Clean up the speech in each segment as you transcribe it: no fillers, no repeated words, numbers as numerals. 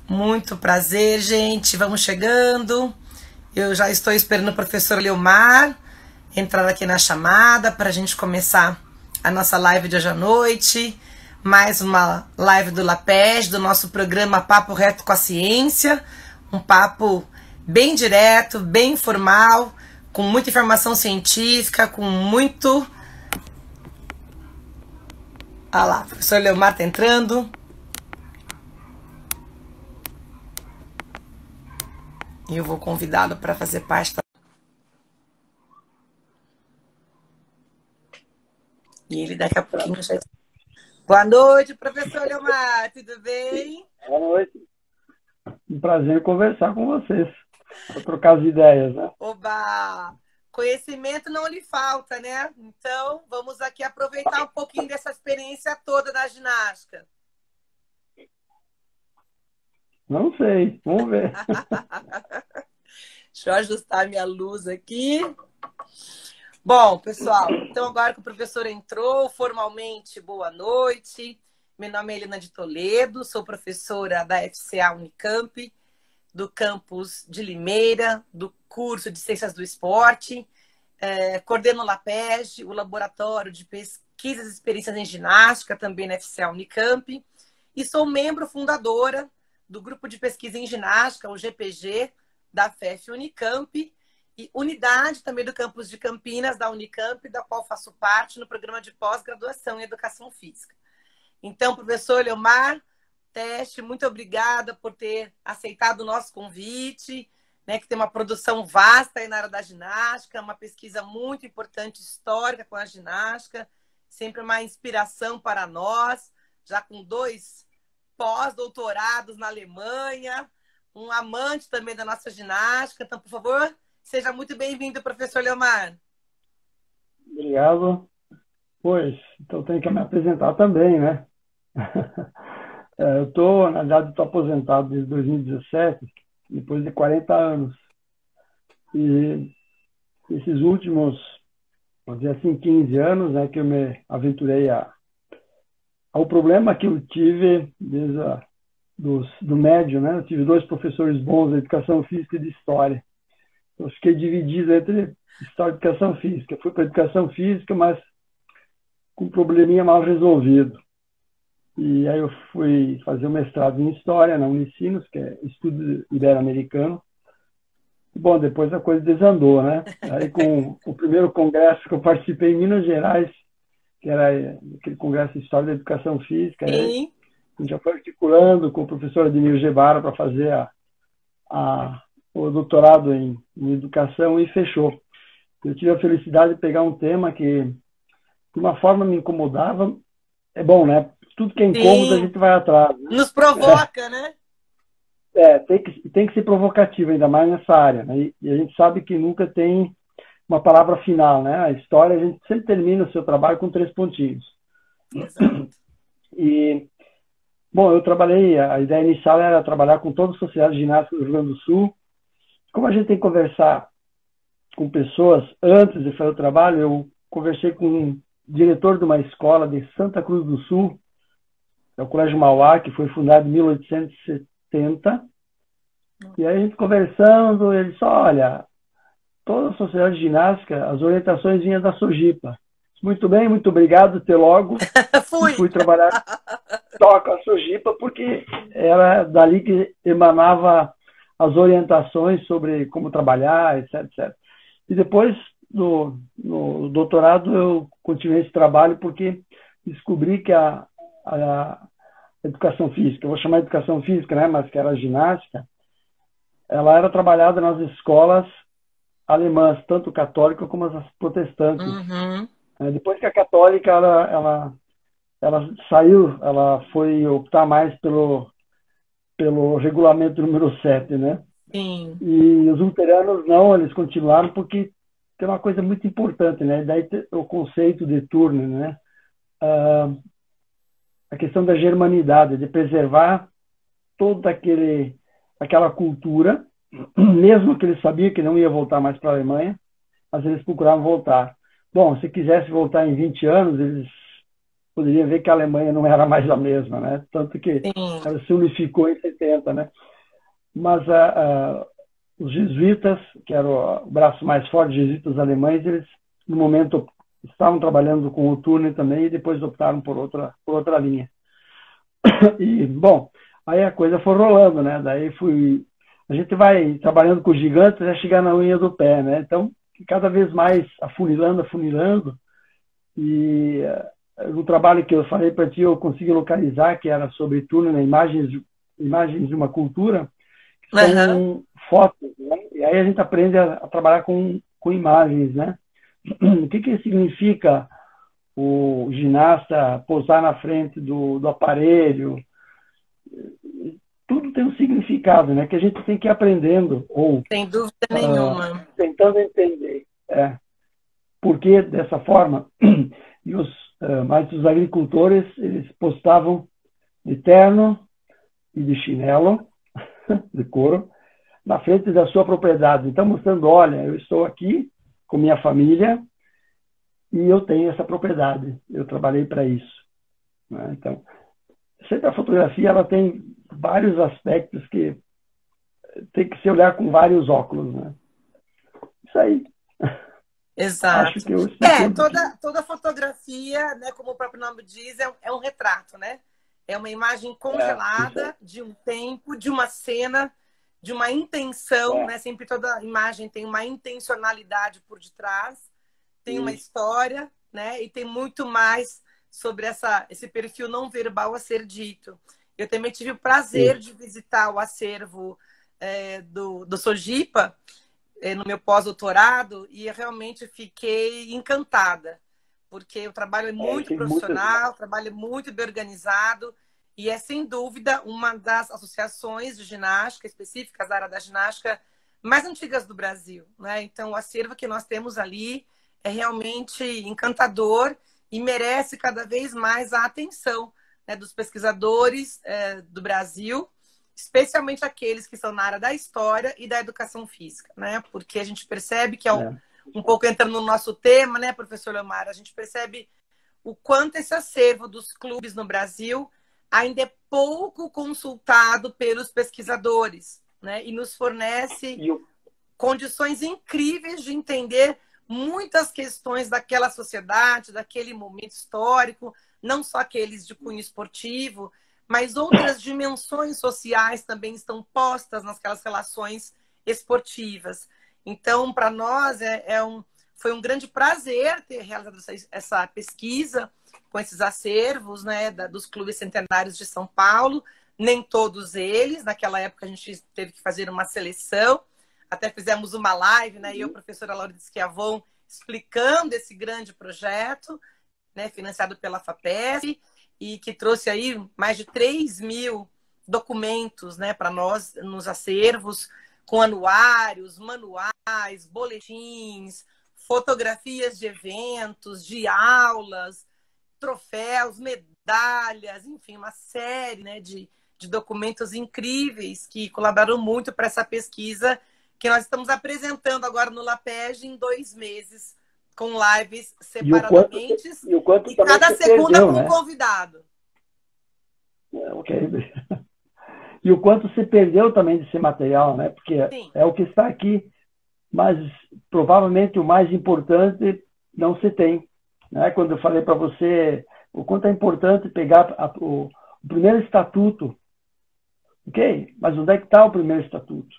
Muito prazer, gente. Vamos chegando. Eu já estou esperando o professor Leomar entrar aqui na chamada para a gente começar a nossa live de hoje à noite. Mais uma live do LAPES, do nosso programa Papo Reto com a Ciência. Um papo bem direto, bem informal, com muita informação científica, com muito... Ah lá, o professor Leomar está entrando. E eu vou convidá-lo para fazer parte da... E ele daqui a pouquinho já... Boa noite, professor Leomar, tudo bem? Boa noite. Um prazer conversar com vocês, para trocar as ideias, né? Oba! Conhecimento não lhe falta, né? Então, vamos aqui aproveitar um pouquinho dessa experiência toda da ginástica. Não sei, vamos ver. Deixa eu ajustar minha luz aqui. Bom, pessoal, então agora que o professor entrou, formalmente, boa noite. Meu nome é Helena de Toledo, sou professora da FCA Unicamp, do campus de Limeira, do curso de Ciências do Esporte, coordeno o LAPEG, o Laboratório de Pesquisas e Experiências em Ginástica, também na FCA Unicamp, e sou membro fundadora do Grupo de Pesquisa em Ginástica, o GPG, da FEF Unicamp, e unidade também do campus de Campinas, da Unicamp, da qual faço parte no programa de pós-graduação em Educação Física. Então, professor Leomar, Teste, muito obrigada por ter aceitado o nosso convite, né, que tem uma produção vasta aí na área da ginástica, uma pesquisa muito importante, histórica com a ginástica, sempre uma inspiração para nós, já com 2 pós-doutorados na Alemanha, um amante também da nossa ginástica. Então, por favor, seja muito bem-vindo, professor Leomar. Obrigado. Pois, então tenho que me apresentar também, né? Na verdade, estou aposentado desde 2017, depois de 40 anos. E esses últimos, vamos dizer assim, 15 anos, né, que eu me aventurei ao problema que eu tive desde do médio, né? Eu tive 2 professores bons de educação física e de história. Eu fiquei dividido entre história e educação física. Fui para educação física, mas com um probleminha mal resolvido. E aí eu fui fazer o mestrado em História na Unicinos, que é Estudo Ibero-Americano. Bom, depois a coisa desandou, né? Aí com o primeiro congresso que eu participei em Minas Gerais, que era aquele congresso de História da Educação Física, Sim. a gente já foi articulando com o professor Ademir Gebara para fazer o doutorado em Educação e fechou. Eu tive a felicidade de pegar um tema que, de uma forma, me incomodava. É bom, né? Tudo que é incômodo, a gente vai atrás. Né? Nos provoca, né? Tem que ser provocativo, ainda mais nessa área. Né? E a gente sabe que nunca tem uma palavra final, né? A história, a gente sempre termina o seu trabalho com 3 pontinhos. Exato. E, bom, a ideia inicial era trabalhar com toda a sociedade ginástica do Rio Grande do Sul. Como a gente tem que conversar com pessoas antes de fazer o trabalho, eu conversei com um diretor de uma escola de Santa Cruz do Sul, é o Colégio Mauá, que foi fundado em 1870. E aí a gente conversando, ele disse, olha, toda a sociedade ginástica, as orientações vinham da Sojipa. Muito bem, muito obrigado, até logo. Fui trabalhar só com a Sojipa, porque era dali que emanava as orientações sobre como trabalhar, etc, etc. E depois, no doutorado, eu continuei esse trabalho porque descobri que a educação física, eu vou chamar de educação física, né, mas que era a ginástica, ela era trabalhada nas escolas alemãs, tanto católicas como as protestantes. Uhum. Depois que a católica ela saiu, ela foi optar mais pelo regulamento número 7, né? Sim. E os luteranos não, eles continuaram porque tem uma coisa muito importante, né? Daí o conceito de Turner, né? A questão da germanidade, de preservar toda aquela cultura, mesmo que eles sabiam que não ia voltar mais para a Alemanha, mas eles procuravam voltar. Bom, se quisesse voltar em 20 anos, eles poderia ver que a Alemanha não era mais a mesma, né? Tanto que Sim. ela se unificou em 70, né? Mas os jesuítas, que era o braço mais forte dos jesuítas alemães, eles, no momento, estavam trabalhando com o Turner também e depois optaram por outra linha. E, bom, aí a coisa foi rolando, né? Daí a gente vai trabalhando com os gigantes até chegar na unha do pé, né? Então, cada vez mais afunilando, e o trabalho que eu falei para ti, eu consegui localizar, que era sobre Turner, né? Imagens de uma cultura, que Aham. são fotos, né? E aí a gente aprende a trabalhar com imagens, né? O que significa o ginasta posar na frente do aparelho? Tudo tem um significado, né? Que a gente tem que ir aprendendo ou Sem dúvida nenhuma. tentando entender. Por que dessa forma? E mas os agricultores, eles postavam de terno e de chinelo, de couro, na frente da sua propriedade. Então, mostrando, olha, eu estou aqui com minha família e eu tenho essa propriedade. Eu trabalhei para isso. Né? Então, sempre a fotografia ela tem vários aspectos que tem que se olhar com vários óculos. Né? Isso aí. Acho Exato. que eu expliquei um pouquinho. Toda fotografia, né, como o próprio nome diz, é um retrato, né? É uma imagem Isso aí. congelada de um tempo, de uma cena, de uma intenção, né? Sempre toda imagem tem uma intencionalidade por detrás, tem uma Isso. história, né? E tem muito mais sobre esse perfil não verbal a ser dito. Eu também tive o prazer Isso. de visitar o acervo do Sojipa, no meu pós-doutorado, e eu realmente fiquei encantada, porque o trabalho é muito Tem muitas imagens. profissional, o trabalho é muito bem organizado, e é, sem dúvida, uma das associações de ginástica específicas da área da ginástica mais antigas do Brasil. Né? Então, o acervo que nós temos ali é realmente encantador e merece cada vez mais a atenção, né, dos pesquisadores do Brasil, especialmente aqueles que são na área da história e da educação física, né? Porque a gente percebe que um pouco entrando no nosso tema, né, professor Leomar, a gente percebe o quanto esse acervo dos clubes no Brasil ainda é pouco consultado pelos pesquisadores, né? E nos fornece condições incríveis de entender muitas questões daquela sociedade, daquele momento histórico, não só aqueles de cunho esportivo, mas outras dimensões sociais também estão postas naquelas relações esportivas. Então, para nós, foi um grande prazer ter realizado essa pesquisa com esses acervos, né, dos clubes centenários de São Paulo. Nem todos eles, naquela época a gente teve que fazer uma seleção, até fizemos uma live, né, e eu, a professora Laura Schiavon, explicando esse grande projeto, né, financiado pela FAPESP, e que trouxe aí mais de 3.000 documentos, né, para nós nos acervos, com anuários, manuais, boletins, fotografias de eventos, de aulas, troféus, medalhas, enfim, uma série, né, de documentos incríveis que colaboraram muito para essa pesquisa que nós estamos apresentando agora no LAPEG em 2 meses, com lives separadamente o quanto e também cada se segunda perdeu, com um né? convidado. Ok. E o quanto se perdeu também desse material, né? Porque Sim. é o que está aqui, mas provavelmente o mais importante não se tem. Né? Quando eu falei para você o quanto é importante pegar o primeiro estatuto, ok? Mas onde é que está o primeiro estatuto?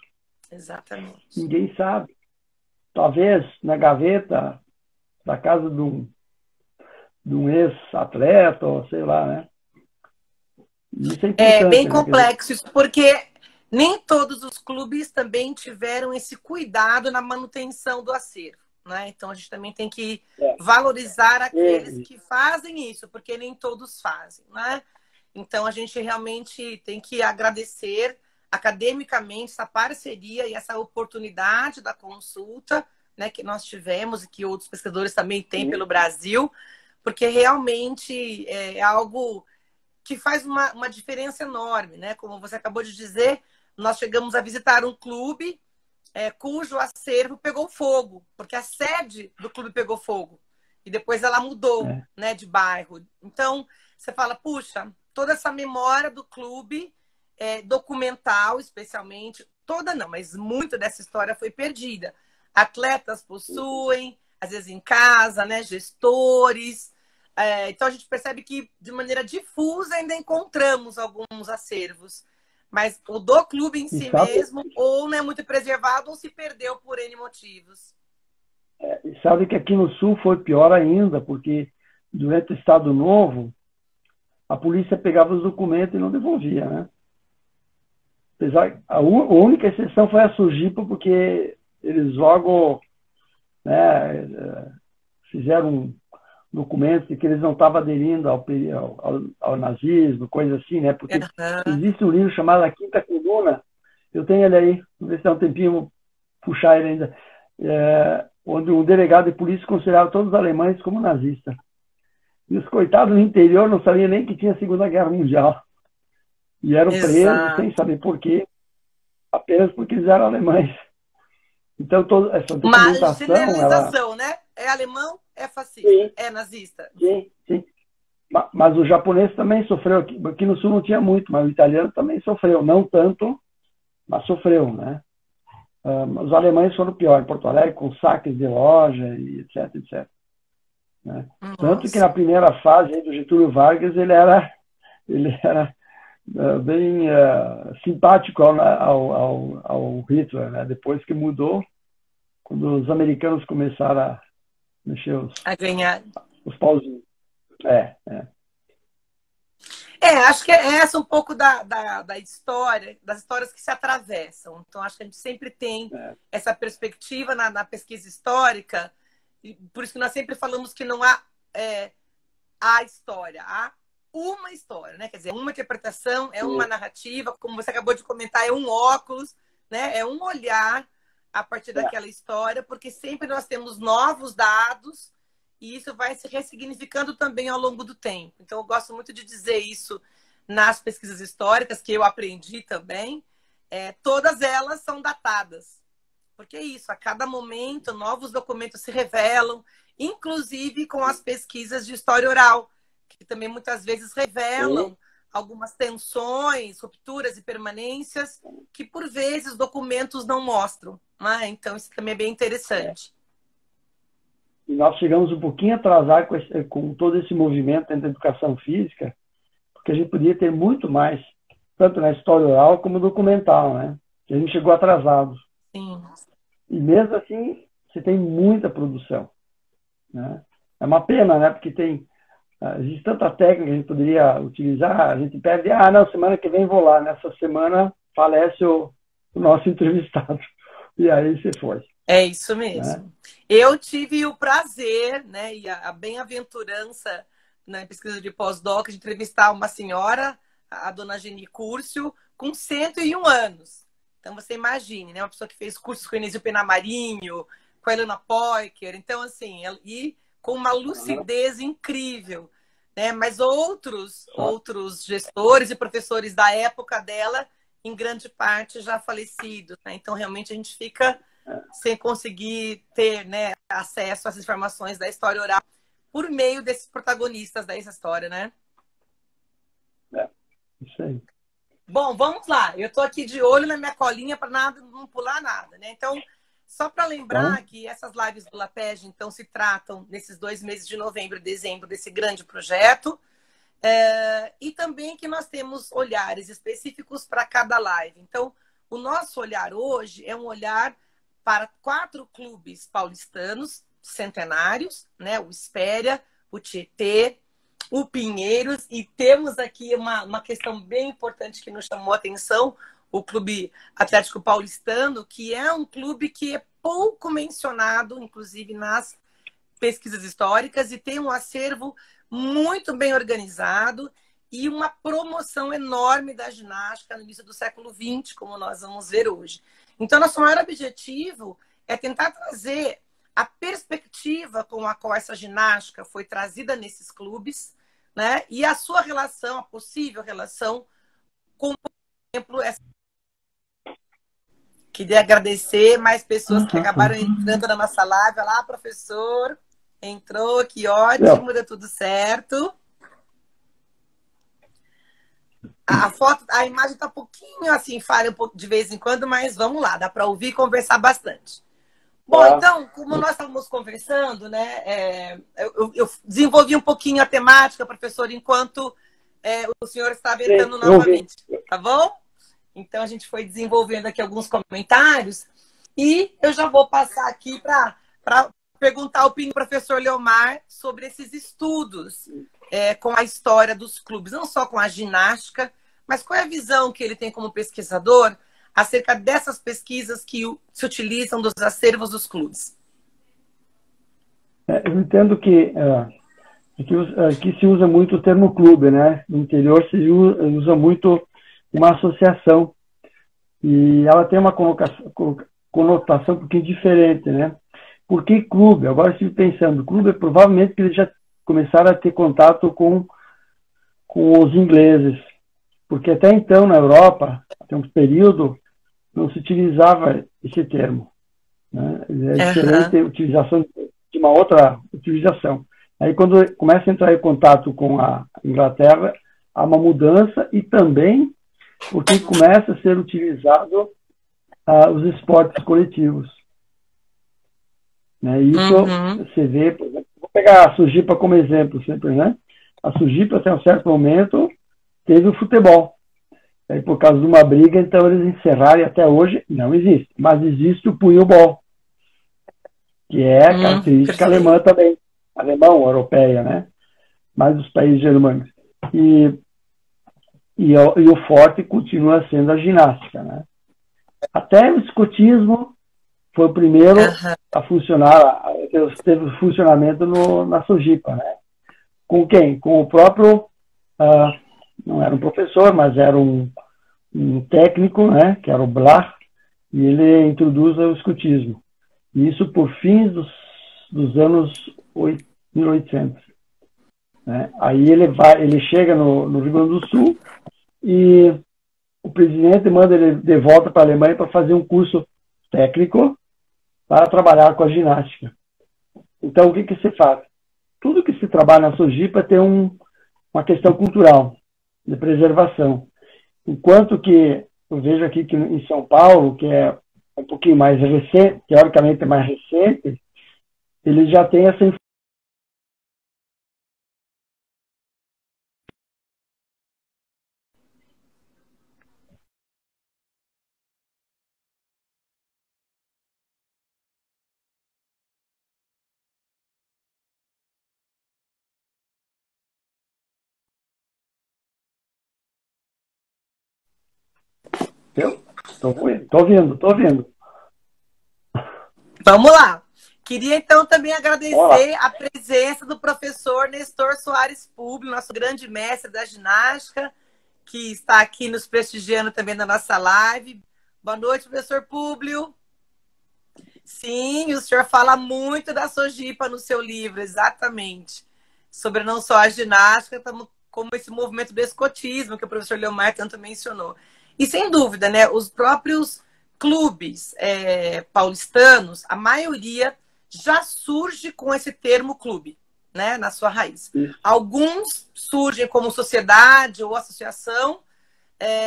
Exatamente. Ninguém sabe. Talvez na gaveta da casa de um ex-atleta, ou sei lá, né? Isso é É importante, bem né? complexo isso, porque nem todos os clubes também tiveram esse cuidado na manutenção do acervo. Né? Então, a gente também tem que valorizar aqueles que fazem isso, porque nem todos fazem. Né? Então, a gente realmente tem que agradecer academicamente essa parceria e essa oportunidade da consulta, né, que nós tivemos e que outros pesquisadores também têm pelo Brasil, porque realmente é algo que faz uma diferença enorme. Né? Como você acabou de dizer, nós chegamos a visitar um clube cujo acervo pegou fogo, porque a sede do clube pegou fogo. e depois ela mudou, né, de bairro. Então, você fala, puxa, toda essa memória do clube, documental especialmente, toda não, mas muita dessa história foi perdida. Atletas possuem, às vezes em casa, né, gestores. Então, a gente percebe que, de maneira difusa, ainda encontramos alguns acervos. Mas o do clube em si mesmo, ou não é muito preservado, ou se perdeu por N motivos. Sabe que aqui no Sul foi pior ainda, porque durante o Estado Novo, a polícia pegava os documentos e não devolvia, né? Apesar, a única exceção foi a Sojipa, porque eles logo, né, fizeram documentos de que eles não estavam aderindo ao nazismo, coisa assim, né? Porque existe um livro chamado A Quinta Coluna, eu tenho ele aí, vou ver se dá um tempinho, vou puxar ele ainda, onde um delegado de polícia considerava todos os alemães como nazistas. E os coitados no interior não sabiam nem que tinha a Segunda Guerra Mundial. E eram presos sem saber por quê, apenas porque eles eram alemães. Então, toda essa documentação... Uma generalização, né? É alemão, é fascista, sim, é nazista. Sim, sim. Mas o japonês também sofreu. Aqui no Sul não tinha muito, mas o italiano também sofreu. Não tanto, mas sofreu, né? Os alemães foram pior, em Porto Alegre, com saques de loja, e etc, etc. Né? Tanto que na primeira fase aí do Getúlio Vargas, ele era bem simpático ao Hitler, né? Depois que mudou, quando os americanos começaram a mexer a ganhar os pauzinhos. Acho que é essa um pouco da história, das histórias que se atravessam. Então, acho que a gente sempre tem essa perspectiva na pesquisa histórica, e por isso que nós sempre falamos que não há a história, há uma história, né? Quer dizer, uma interpretação, uma narrativa, como você acabou de comentar, é um óculos, né? É um olhar a partir daquela história, porque sempre nós temos novos dados e isso vai se ressignificando também ao longo do tempo. Então, eu gosto muito de dizer isso nas pesquisas históricas, que eu aprendi também. Todas elas são datadas. Porque é isso, a cada momento, novos documentos se revelam, inclusive com as pesquisas de história oral, que também muitas vezes revelam algumas tensões, rupturas e permanências que, por vezes, documentos não mostram. Então, isso também é bem interessante. E nós chegamos um pouquinho atrasado com todo esse movimento dentro da educação física, porque a gente podia ter muito mais, tanto na história oral como documental, né? A gente chegou atrasado. Sim. E mesmo assim, você tem muita produção, né? É uma pena, né? Porque existe tanta técnica que a gente poderia utilizar, a gente perde, não, semana que vem vou lá, nessa semana falece o nosso entrevistado. E aí você foi. É isso mesmo. Né? Eu tive o prazer, né, e a bem-aventurança na pesquisa de pós-doc de entrevistar uma senhora, a dona Geni Curcio, com 101 anos. Então, você imagine, né, uma pessoa que fez cursos com Enísio Penamarinho, com a Helena Poiker, então, assim, e com uma lucidez incrível. Né? Mas outros gestores e professores da época dela, em grande parte, já falecidos. Né? Então, realmente, a gente fica sem conseguir ter, né, acesso às informações da história oral por meio desses protagonistas dessa história, né? Isso aí. Bom, vamos lá. Eu estou aqui de olho na minha colinha para não pular nada, né? Então, só para lembrar que essas lives do LAPEG, então, se tratam nesses 2 meses de novembro e dezembro desse grande projeto. E também que nós temos olhares específicos para cada live. Então, o nosso olhar hoje é um olhar para 4 clubes paulistanos centenários, né? O Espéria, o Tietê, o Pinheiros, e temos aqui uma questão bem importante que nos chamou a atenção, o Clube Atlético Paulistano, que é um clube que é pouco mencionado, inclusive nas pesquisas históricas, e tem um acervo muito bem organizado e uma promoção enorme da ginástica no início do século XX, como nós vamos ver hoje. Então, nosso maior objetivo é tentar trazer a perspectiva com a qual essa ginástica foi trazida nesses clubes, né? E a sua relação, a possível relação com, por exemplo, essa... Queria agradecer mais pessoas que acabaram entrando na nossa live. Olá, professor. Entrou, que ótimo, deu tudo certo. A foto, a imagem tá um pouquinho assim, falha um pouco de vez em quando, mas vamos lá, dá para ouvir e conversar bastante. Bom, então, como nós estávamos conversando, né, eu desenvolvi um pouquinho a temática, professor, enquanto o senhor estava entrando novamente, tá bom? Então, a gente foi desenvolvendo aqui alguns comentários e eu já vou passar aqui para perguntar a opinião do professor Leomar sobre esses estudos com a história dos clubes, não só com a ginástica, mas qual é a visão que ele tem como pesquisador acerca dessas pesquisas que se utilizam dos acervos dos clubes? Eu entendo que aqui se usa muito o termo clube, né? No interior se usa muito uma associação e ela tem uma conotação um pouquinho diferente, né? Por que clube? Agora estive pensando, clube é provavelmente que eles já começaram a ter contato com os ingleses, porque até então na Europa, até um período, não se utilizava esse termo, né? É diferente a utilização de uma outra utilização. Aí quando começa a entrar em contato com a Inglaterra, há uma mudança e também porque começa a ser utilizado os esportes coletivos. Né? Isso você vê, por exemplo, vou pegar a Sojipa como exemplo sempre, né? A Sojipa até um certo momento teve o futebol. Aí, por causa de uma briga, então eles encerraram e até hoje não existe. Mas existe o punhobol, que é característica alemã também. Alemão, europeia, né? Mais dos países germânicos. E o forte continua sendo a ginástica, né? Até o escotismo foi o primeiro a funcionar, teve funcionamento na Sojipa, né? Com quem? Com o próprio, não era um professor, mas era um técnico, né? Que era o Blach, e ele introduz o escotismo. E isso por fins dos anos 1800. Né? Aí ele chega no Rio Grande do Sul e o presidente manda ele de volta para a Alemanha para fazer um curso técnico para trabalhar com a ginástica. Então, o que se faz? Tudo que se trabalha na Sojipa tem uma questão cultural, de preservação. Enquanto que eu vejo aqui que em São Paulo, que é um pouquinho mais recente, teoricamente mais recente, ele já tem essa Estou ouvindo. Vamos lá. Queria, então, também agradecer a presença do professor Nestor Soares Públio, nosso grande mestre da ginástica, que está aqui nos prestigiando também na nossa live. Boa noite, professor Públio. Sim, o senhor fala muito da Sojipa no seu livro, exatamente. Sobre não só a ginástica, como esse movimento do escotismo, que o professor Leomar tanto mencionou. E, sem dúvida, né, os próprios clubes paulistanos, a maioria já surge com esse termo clube, né, na sua raiz. Alguns surgem como sociedade ou associação,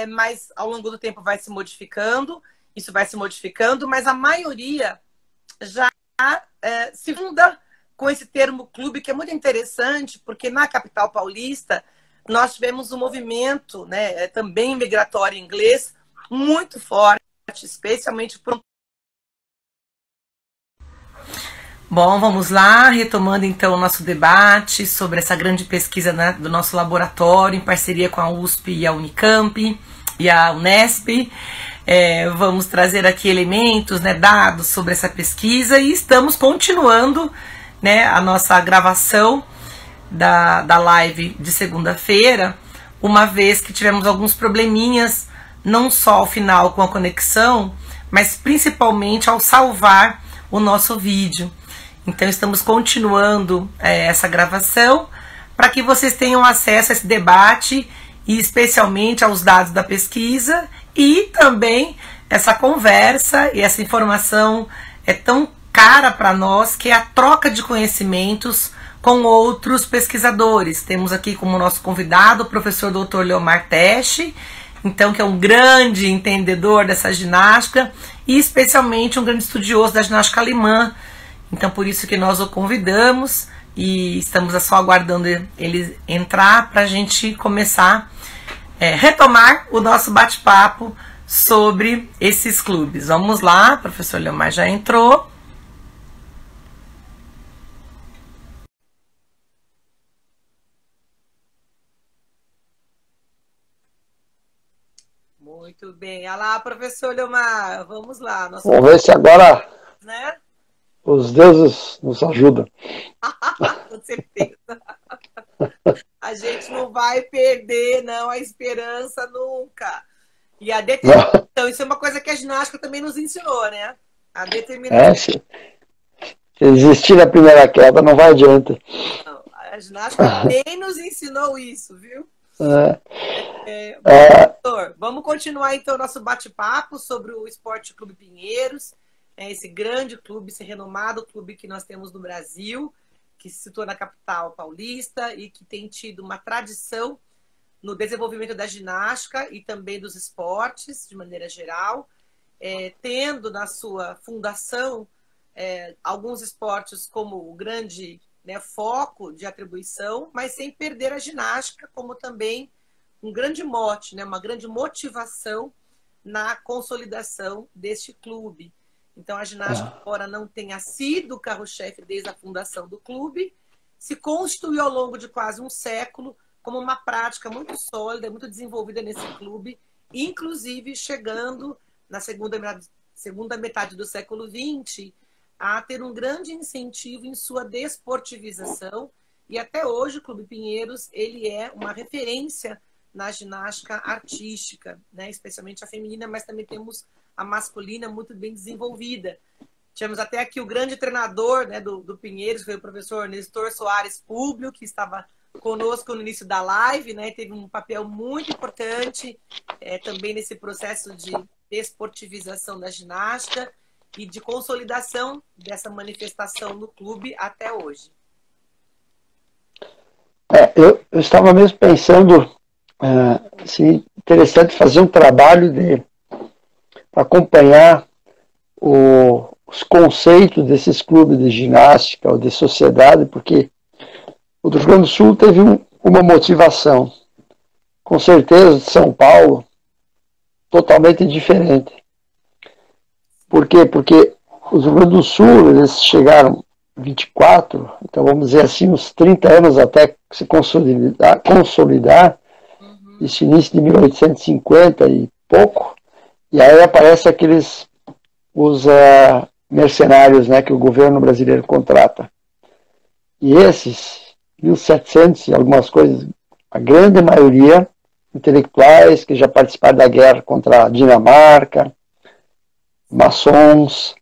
mas ao longo do tempo vai se modificando, isso vai se modificando, mas a maioria já se funda com esse termo clube, que é muito interessante, porque na capital paulista nós tivemos um movimento, né, também migratório inglês, muito forte, especialmente por... Bom, vamos lá, retomando então o nosso debate sobre essa grande pesquisa, né, do nosso laboratório, em parceria com a USP e a Unicamp e a Unesp. Vamos trazer aqui elementos, né, dados sobre essa pesquisa e estamos continuando, né, a nossa gravação da live de segunda-feira, uma vez que tivemos alguns probleminhas, não só ao final com a conexão, mas principalmente ao salvar o nosso vídeo. Então estamos continuando essa gravação para que vocês tenham acesso a esse debate e especialmente aos dados da pesquisa e também essa conversa e essa informação tão cara para nós, que é a troca de conhecimentos com outros pesquisadores. Temos aqui como nosso convidado o professor Dr. Leomar Teche, então, que é um grande entendedor dessa ginástica e especialmente um grande estudioso da ginástica alemã. Então, por isso que nós o convidamos e estamos só aguardando ele entrar para a gente começar retomar o nosso bate-papo sobre esses clubes. Vamos lá, o professor Leomar já entrou. Muito bem. Olha lá, professor Leomar, vamos lá. Vamos ver se agora, né? Os deuses nos ajudam. Com certeza. A gente não vai perder, não, a esperança nunca. E a determinação, isso é uma coisa que a ginástica também nos ensinou, né? A determinação. Se existir na primeira queda, não vai adiante. Não, a ginástica também nos ensinou isso, viu? Professor, vamos continuar então nosso bate-papo sobre o Esporte Clube Pinheiros, esse grande clube, esse renomado clube que nós temos no Brasil, que se situa na capital paulista e que tem tido uma tradição no desenvolvimento da ginástica e também dos esportes, de maneira geral, tendo na sua fundação alguns esportes como o grande foco de atribuição, mas sem perder a ginástica como também um grande mote, uma grande motivação na consolidação deste clube. Então, a ginástica, embora não tenha sido o carro-chefe desde a fundação do clube, se constituiu ao longo de quase um século como uma prática muito sólida, muito desenvolvida nesse clube, inclusive chegando na segunda metade do século XX a ter um grande incentivo em sua desportivização. E até hoje o Clube Pinheiros ele é uma referência na ginástica artística, especialmente a feminina, mas também temos a masculina muito bem desenvolvida. Tivemos até aqui o grande treinador do Pinheiros, que foi o professor Nestor Soares Públio, que estava conosco no início da live, teve um papel muito importante também nesse processo de desportivização da ginástica e de consolidação dessa manifestação no clube até hoje. Eu estava mesmo pensando se interessante fazer um trabalho de acompanhar os conceitos desses clubes de ginástica ou de sociedade, porque o do Rio Grande do Sul teve uma motivação, com certeza de São Paulo, totalmente diferente. Por quê? Porque os Rio Grande do Sul, eles chegaram 24, então vamos dizer assim, uns 30 anos até se consolidar esse início de 1850 e pouco, e aí aparece os mercenários, que o governo brasileiro contrata. E esses 1.700 e algumas coisas, a grande maioria, intelectuais que já participaram da guerra contra a Dinamarca, maçons,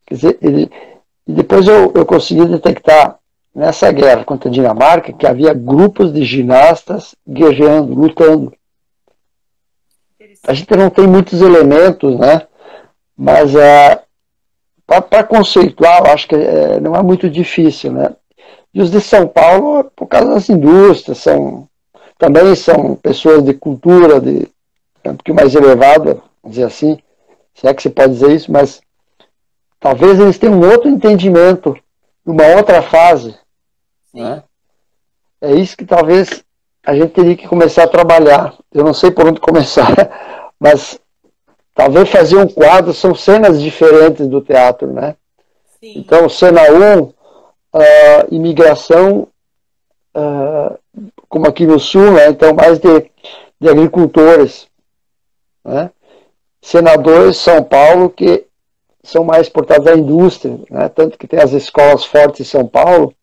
quer dizer, e depois eu consegui detectar nessa guerra contra a Dinamarca que havia grupos de ginastas guerreando, lutando. A gente não tem muitos elementos, mas para conceituar, eu acho que não é muito difícil, E os de São Paulo, por causa das indústrias, também são pessoas de cultura, um pouquinho mais elevada, vamos dizer assim, se é que se pode dizer isso, mas talvez eles tenham um outro entendimento, numa outra fase. É isso que talvez a gente teria que começar a trabalhar. Eu não sei por onde começar, mas talvez fazer um quadro, são cenas diferentes do teatro, Sim. Então, cena 1, imigração, como aqui no Sul, então mais de agricultores. Cena 2, São Paulo, que são mais portados à indústria, tanto que tem as escolas fortes em São Paulo,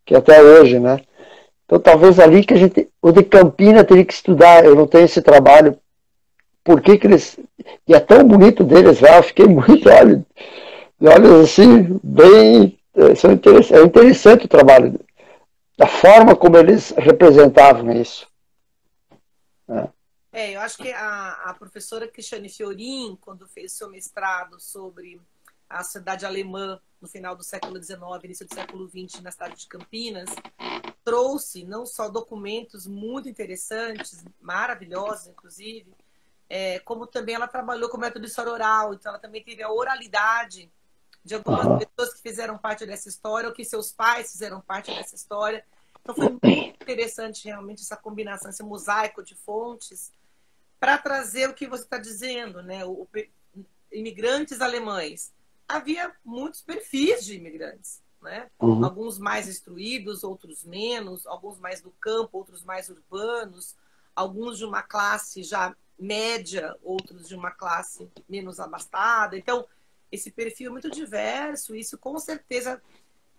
que até hoje, Então, talvez ali que o de Campina teria que estudar, eu não tenho esse trabalho, por que eles... E é tão bonito deles lá, eu fiquei muito, olha assim, bem... É interessante o trabalho, da forma como eles representavam isso. Eu acho que a professora Cristiane Fiorin, quando fez seu mestrado sobre a sociedade alemã no final do século XIX, início do século XX, na cidade de Campinas, trouxe não só documentos muito interessantes, maravilhosos, inclusive, como também ela trabalhou com o método de história oral, então ela também teve a oralidade de algumas pessoas que fizeram parte dessa história, ou que seus pais fizeram parte dessa história. Então foi muito interessante realmente essa combinação, esse mosaico de fontes, para trazer o que você está dizendo, né? Imigrantes alemães. Havia muitos perfis de imigrantes, né? Alguns mais instruídos, outros menos, alguns mais do campo, outros mais urbanos, alguns de uma classe já média, outros de uma classe menos abastada. Então, esse perfil é muito diverso, isso com certeza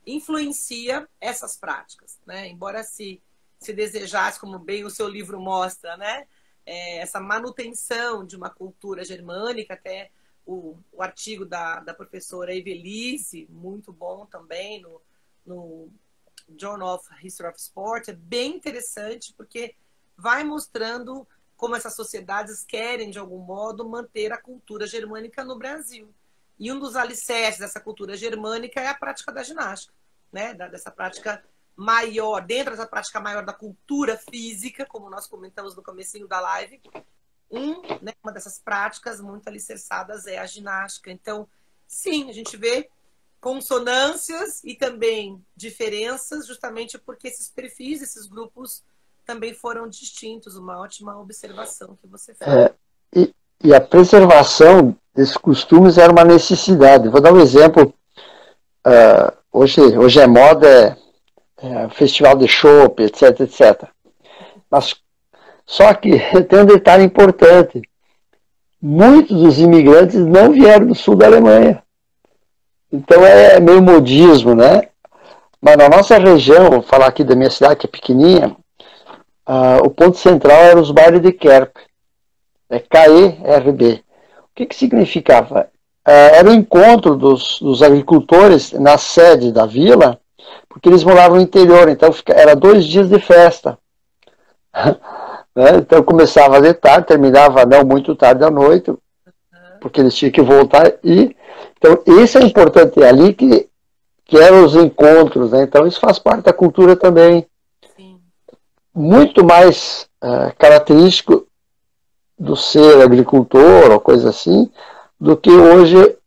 influencia essas práticas, né? Embora se desejasse, como bem o seu livro mostra, né? Essa manutenção de uma cultura germânica, até o artigo da professora Evelise, muito bom também, no Journal of History of Sport, é bem interessante, porque vai mostrando como essas sociedades querem, de algum modo, manter a cultura germânica no Brasil. E um dos alicerces dessa cultura germânica é a prática da ginástica, né? Dessa prática maior, dentro dessa prática maior da cultura física, como nós comentamos no comecinho da live, uma dessas práticas muito alicerçadas é a ginástica. Então, sim, a gente vê consonâncias e também diferenças, justamente porque esses perfis, esses grupos também foram distintos. Uma ótima observação que você fez. E a preservação desses costumes era uma necessidade. Vou dar um exemplo. Hoje é moda, festival de chopp, etc, etc. Mas só que tem um detalhe importante. Muitos dos imigrantes não vieram do sul da Alemanha. Então é meio modismo, né? Mas na nossa região, vou falar aqui da minha cidade, que é pequenininha, o ponto central era os bailes de Kerb. KERB. O que significava? Era o encontro dos agricultores na sede da vila, porque eles moravam no interior, então era 2 dias de festa. Então começava de tarde, terminava não muito tarde à noite, porque eles tinham que voltar. Então isso é importante, é ali que eram os encontros, né? Então isso faz parte da cultura também. Sim. Muito mais característico do ser agricultor ou coisa assim, do que hoje,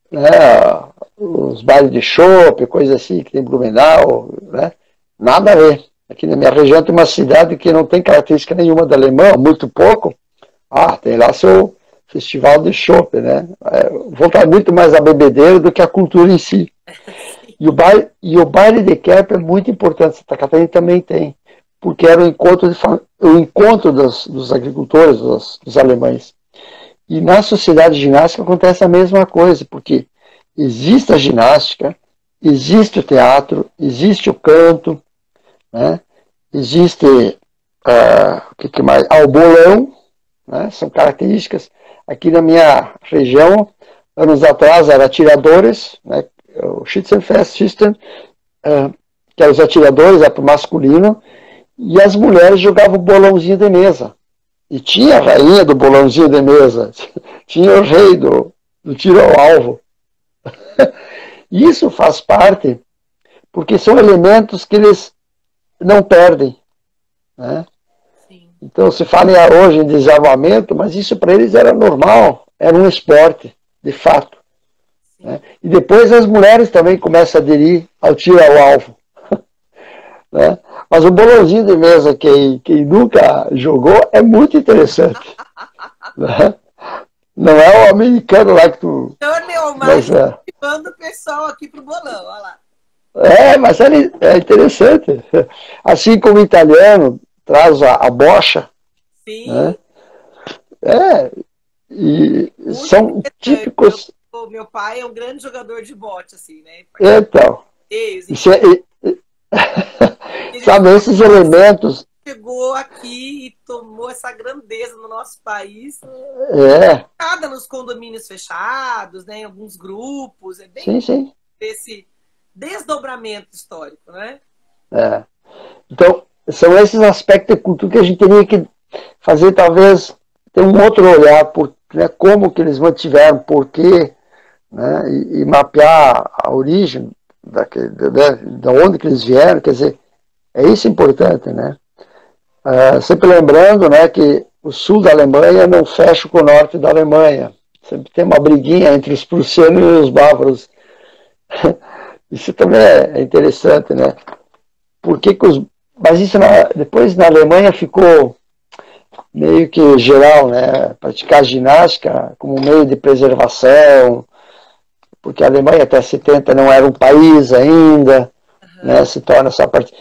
né, os bailes de chopp, coisa assim, que tem Blumenau, né? Nada a ver. Aqui na minha região tem uma cidade que não tem característica nenhuma da Alemanha, muito pouco. Tem lá seu festival de chopp, né? Voltar muito mais a bebedeira do que a cultura em si. E o baile de Kerb é muito importante. Santa Catarina também tem, porque era o encontro dos agricultores, dos alemães. E na sociedade ginástica acontece a mesma coisa, porque existe a ginástica, existe o teatro, existe o canto, né? Existe o que mais? O bolão, né? São características. Aqui na minha região, anos atrás, era atiradores, né? O Schützenfest System, que eram os atiradores, era para o masculino, e as mulheres jogavam bolãozinho de mesa. E tinha a rainha do bolãozinho de mesa, tinha o rei do tiro ao alvo. Isso faz parte, porque são elementos que eles não perdem, né? Sim. Então se fala hoje em desarmamento, mas isso para eles era normal, era um esporte, de fato, né? E depois as mulheres também começam a aderir ao tiro ao alvo, né? Mas o bolãozinho de mesa, quem nunca jogou, é muito interessante, né? Não é o americano lá que tu... Então, Neomar, levando o pessoal aqui pro bolão, olha lá. Mas é interessante. Assim como o italiano traz a bocha. Sim. Né? E são típicos. O meu pai é um grande jogador de bote, assim, né? Então. Sabe, esses elementos. Chegou aqui e tomou essa grandeza no nosso país. Cada nos condomínios fechados, né? Em alguns grupos. É bem sim. Esse desdobramento histórico, né? Então, são esses aspectos de cultura que a gente teria que fazer, talvez, ter um outro olhar, né, como que eles mantiveram, por quê, né, e mapear a origem da onde que eles vieram, quer dizer, é isso importante, né? Sempre lembrando, né, que o sul da Alemanha não fecha com o norte da Alemanha. Sempre tem uma briguinha entre os prussianos e os bávaros. Isso também é interessante, né? Mas isso depois na Alemanha ficou meio que geral, né? Praticar ginástica como meio de preservação, porque a Alemanha até 70 não era um país ainda, né? Se torna essa parte.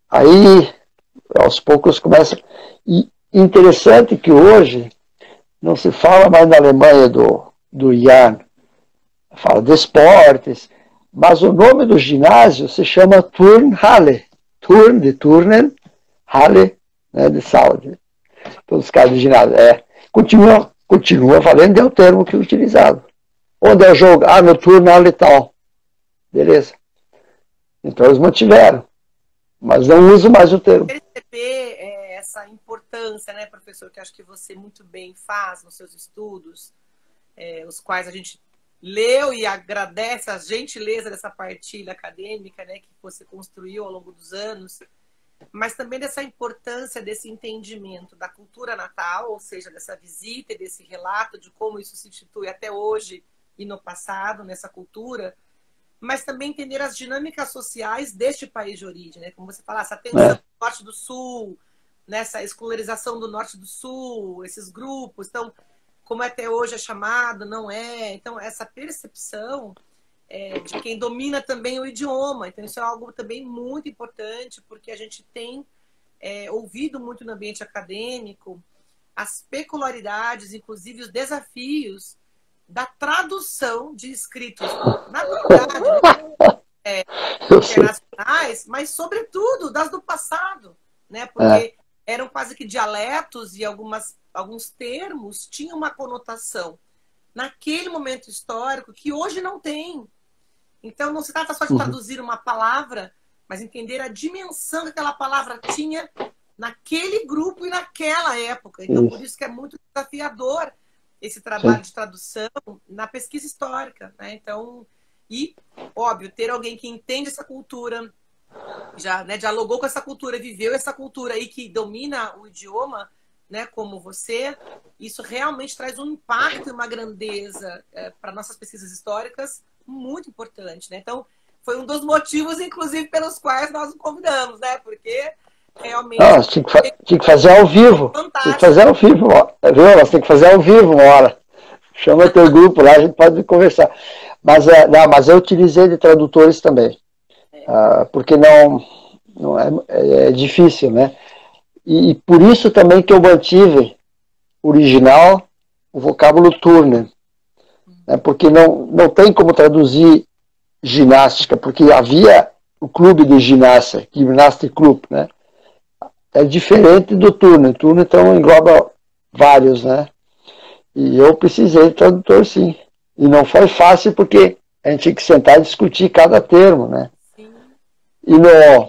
Aí, aos poucos começa. E interessante que hoje não se fala mais na Alemanha do Jan, fala de esportes, mas o nome do ginásio se chama Turnhalle. Turn, de Turnen, Halle, né, de sala. Todos os casos de ginásio. Continua valendo, é o termo que é utilizado. Onde é o jogo? No Turnhalle tal. Beleza. Então eles mantiveram. Mas não uso mais o termo. Perceber essa importância, né, professor, que acho que você muito bem faz nos seus estudos, os quais a gente leu e agradece a gentileza dessa partilha acadêmica, né, que você construiu ao longo dos anos, mas também dessa importância desse entendimento da cultura natal, ou seja, dessa visita e desse relato de como isso se institui até hoje e no passado, nessa cultura, mas também entender as dinâmicas sociais deste país de origem, né? Como você fala, essa tensão do norte do sul, nessa escolarização do norte do sul, esses grupos, então, como até hoje é chamado, não é. Então, essa percepção de quem domina também o idioma. Então, isso é algo também muito importante, porque a gente tem ouvido muito no ambiente acadêmico as peculiaridades, inclusive os desafios da tradução de escritos, na verdade, internacionais, mas, sobretudo, das do passado, né? Porque eram quase que dialetos e alguns termos tinham uma conotação naquele momento histórico que hoje não tem. Então, não se trata só de traduzir uma palavra, mas entender a dimensão que aquela palavra tinha naquele grupo e naquela época. Então, por isso que é muito desafiador esse trabalho de tradução na pesquisa histórica, né? Então, e, óbvio, ter alguém que entende essa cultura, já, né, dialogou com essa cultura, viveu essa cultura e que domina o idioma, né, como você, isso realmente traz um impacto e uma grandeza para nossas pesquisas históricas muito importante, né? Então, foi um dos motivos, inclusive, pelos quais nós o convidamos, né? Porque realmente... tinha que fazer ao vivo. Fantástico. Tem que fazer ao vivo, viu? Nós tem que fazer ao vivo uma hora. Chama teu grupo lá, a gente pode conversar. Mas eu utilizei de tradutores também. Porque não é difícil, né? E por isso também que eu mantive original o vocábulo Turner. Né? Porque não tem como traduzir ginástica, porque havia o clube de ginástica, Gymnastic Club, né? É diferente do Turner. Turner, então, engloba vários, né? E eu precisei de tradutor, sim. E não foi fácil, porque a gente tinha que sentar e discutir cada termo, né? Sim.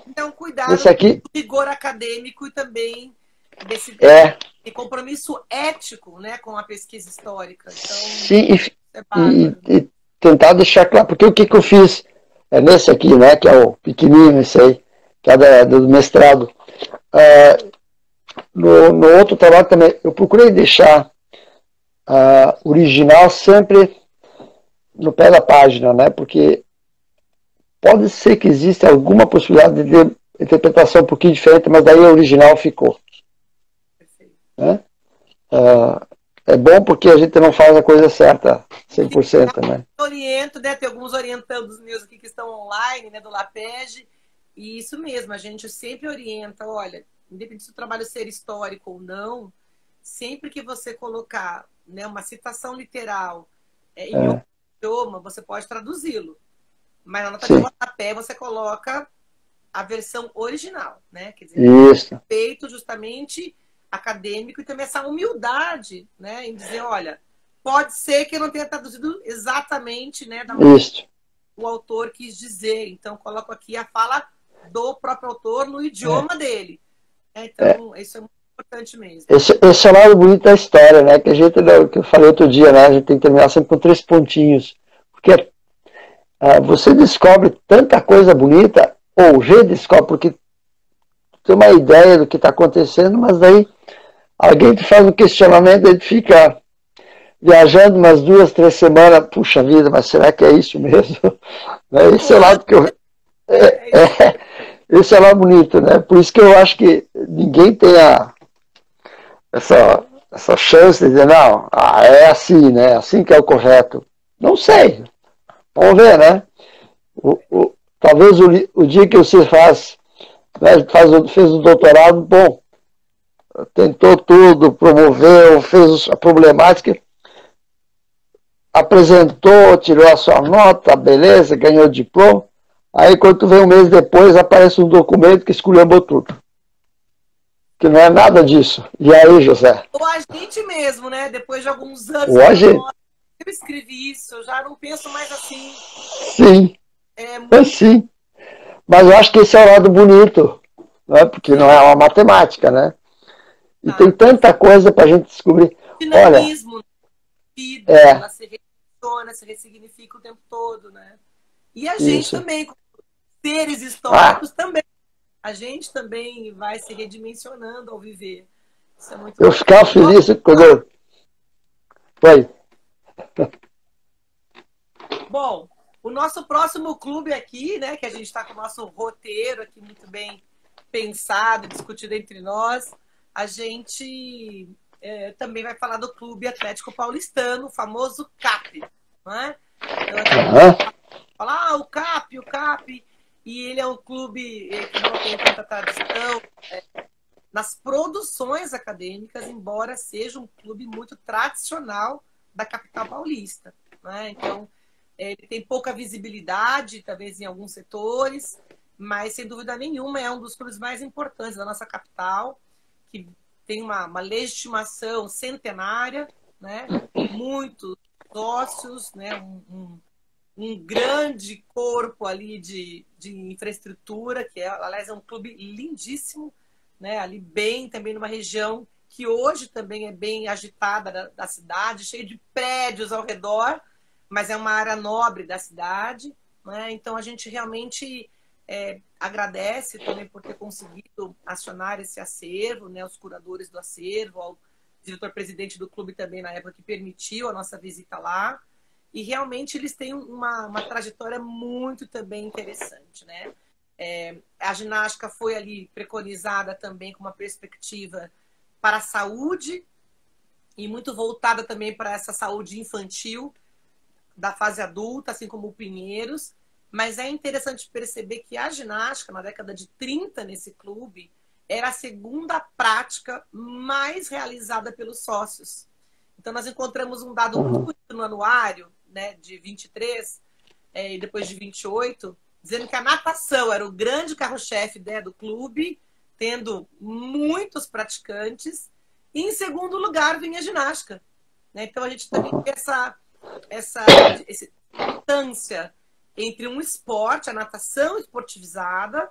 Então, cuidado aqui, com o rigor acadêmico e também desse compromisso ético, né, com a pesquisa histórica. Então, sim, e tentar deixar claro, porque o que eu fiz nesse aqui, né, que é o pequenininho, esse aí, que é do mestrado. No outro trabalho também, eu procurei deixar original sempre no pé da página, né? Porque pode ser que exista alguma possibilidade de interpretação um pouquinho diferente, mas daí o original ficou. Né? É bom porque a gente não faz a coisa certa 100%, né? Oriento, né? Tem alguns orientandos meus aqui que estão online, né, do LAPEG, e isso mesmo, a gente sempre orienta, olha, independente se o trabalho ser histórico ou não, sempre que você colocar, né, uma citação literal em outro idioma, você pode traduzi-lo. Mas na nota de rodapé você coloca a versão original, né? Quer dizer, isso. Feito justamente acadêmico e também essa humildade, né, em dizer, olha, pode ser que eu não tenha traduzido exatamente, né, da o autor quis dizer. Então, coloco aqui a fala do próprio autor no idioma dele. Então, isso é muito importante mesmo. Esse é o lado bonito da história, né? Que a gente, que eu falei outro dia, né? A gente tem que terminar sempre com 3 pontinhos. Porque você descobre tanta coisa bonita, ou redescobre, porque tem uma ideia do que está acontecendo, mas daí alguém te faz um questionamento, ele fica viajando umas 2, 3 semanas, puxa vida, mas será que é isso mesmo? Esse é o lado que eu... esse é o lado bonito, né? Por isso que eu acho que ninguém tem essa chance de dizer, não, é assim, né? Assim que é o correto. Não sei. Vamos ver, né? Talvez o dia que você faz, né, fez o doutorado, bom, tentou tudo, promoveu, fez a problemática, apresentou, tirou a sua nota, beleza, ganhou o diploma. Aí, quando vem um mês depois, aparece um documento que esculhambou tudo. Que não é nada disso. E aí, José? Ou a gente mesmo, né? Depois de alguns anos, eu escrevi isso, eu já não penso mais assim. Sim. Sim. Mas eu acho que esse é o lado bonito, né? Porque não é uma matemática, né? E tem tanta coisa para a gente descobrir. Dinamismo, olha, vida, ela se refunciona, se ressignifica o tempo todo, né? E a gente também, como seres históricos, também. A gente também vai se redimensionando ao viver. Isso é muito eu ficava feliz quando eu... Foi. Bom, o nosso próximo clube aqui, né, que a gente está com o nosso roteiro aqui muito bem pensado, discutido entre nós, a gente também vai falar do Clube Atlético Paulistano, o famoso CAP, não é? Então, a gente vai falar, o CAP, e ele é um clube que não tem tanta tradição nas produções acadêmicas, embora seja um clube muito tradicional da capital paulista, né? Então, ele tem pouca visibilidade, talvez em alguns setores, mas, sem dúvida nenhuma, é um dos clubes mais importantes da nossa capital, que tem uma legitimação centenária, né? Muitos sócios, né? Um grande corpo ali de infraestrutura, que aliás, é um clube lindíssimo, né? Ali bem, também numa região que hoje também é bem agitada da cidade, cheio de prédios ao redor, mas é uma área nobre da cidade, né? Então a gente realmente agradece também por ter conseguido acionar esse acervo, né? Os curadores do acervo, ao diretor-presidente do clube também na época que permitiu a nossa visita lá. E realmente eles têm uma trajetória muito também interessante, né? A ginástica foi ali preconizada também com uma perspectiva para a saúde e muito voltada também para essa saúde infantil da fase adulta, assim como o Pinheiros. Mas é interessante perceber que a ginástica, na década de 30, nesse clube, era a segunda prática mais realizada pelos sócios. Então, nós encontramos um dado muito bonito no anuário, né, de 23 e depois de 28, dizendo que a natação era o grande carro-chefe, né, do clube, tendo muitos praticantes, e em segundo lugar vinha a ginástica, né? Então a gente também tem essa distância entre um esporte, a natação esportivizada,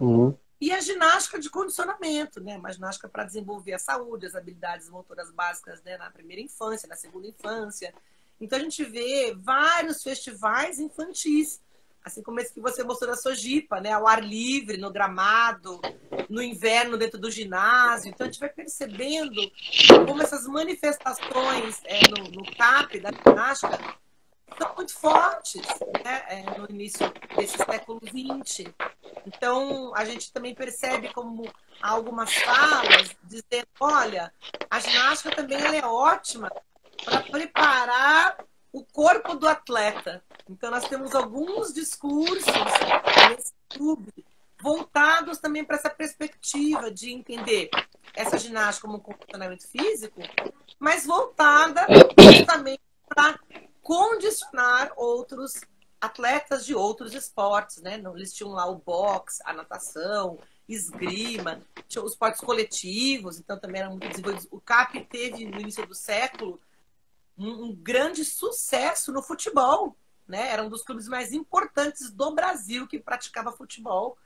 e a ginástica de condicionamento, né? Uma ginástica para desenvolver a saúde, as habilidades motoras básicas, né, na primeira infância, na segunda infância. Então a gente vê vários festivais infantis, assim como esse que você mostrou na Sojipa, né? Ao ar livre, no gramado, no inverno dentro do ginásio. Então a gente vai percebendo como essas manifestações no CAP da ginástica são muito fortes, né? No início desse século XX. Então a gente também percebe como há algumas falas dizendo, olha, a ginástica também ela é ótima para preparar o corpo do atleta. Então, nós temos alguns discursos nesse clube voltados também para essa perspectiva de entender essa ginástica como um condicionamento físico, mas voltada justamente para condicionar outros atletas de outros esportes, né? Eles tinham lá o boxe, a natação, esgrima, tinham os esportes coletivos, então também eram muito desenvolvidos. O CAP teve, no início do século, um grande sucesso no futebol, né? Era um dos clubes mais importantes do Brasil que praticava futebol.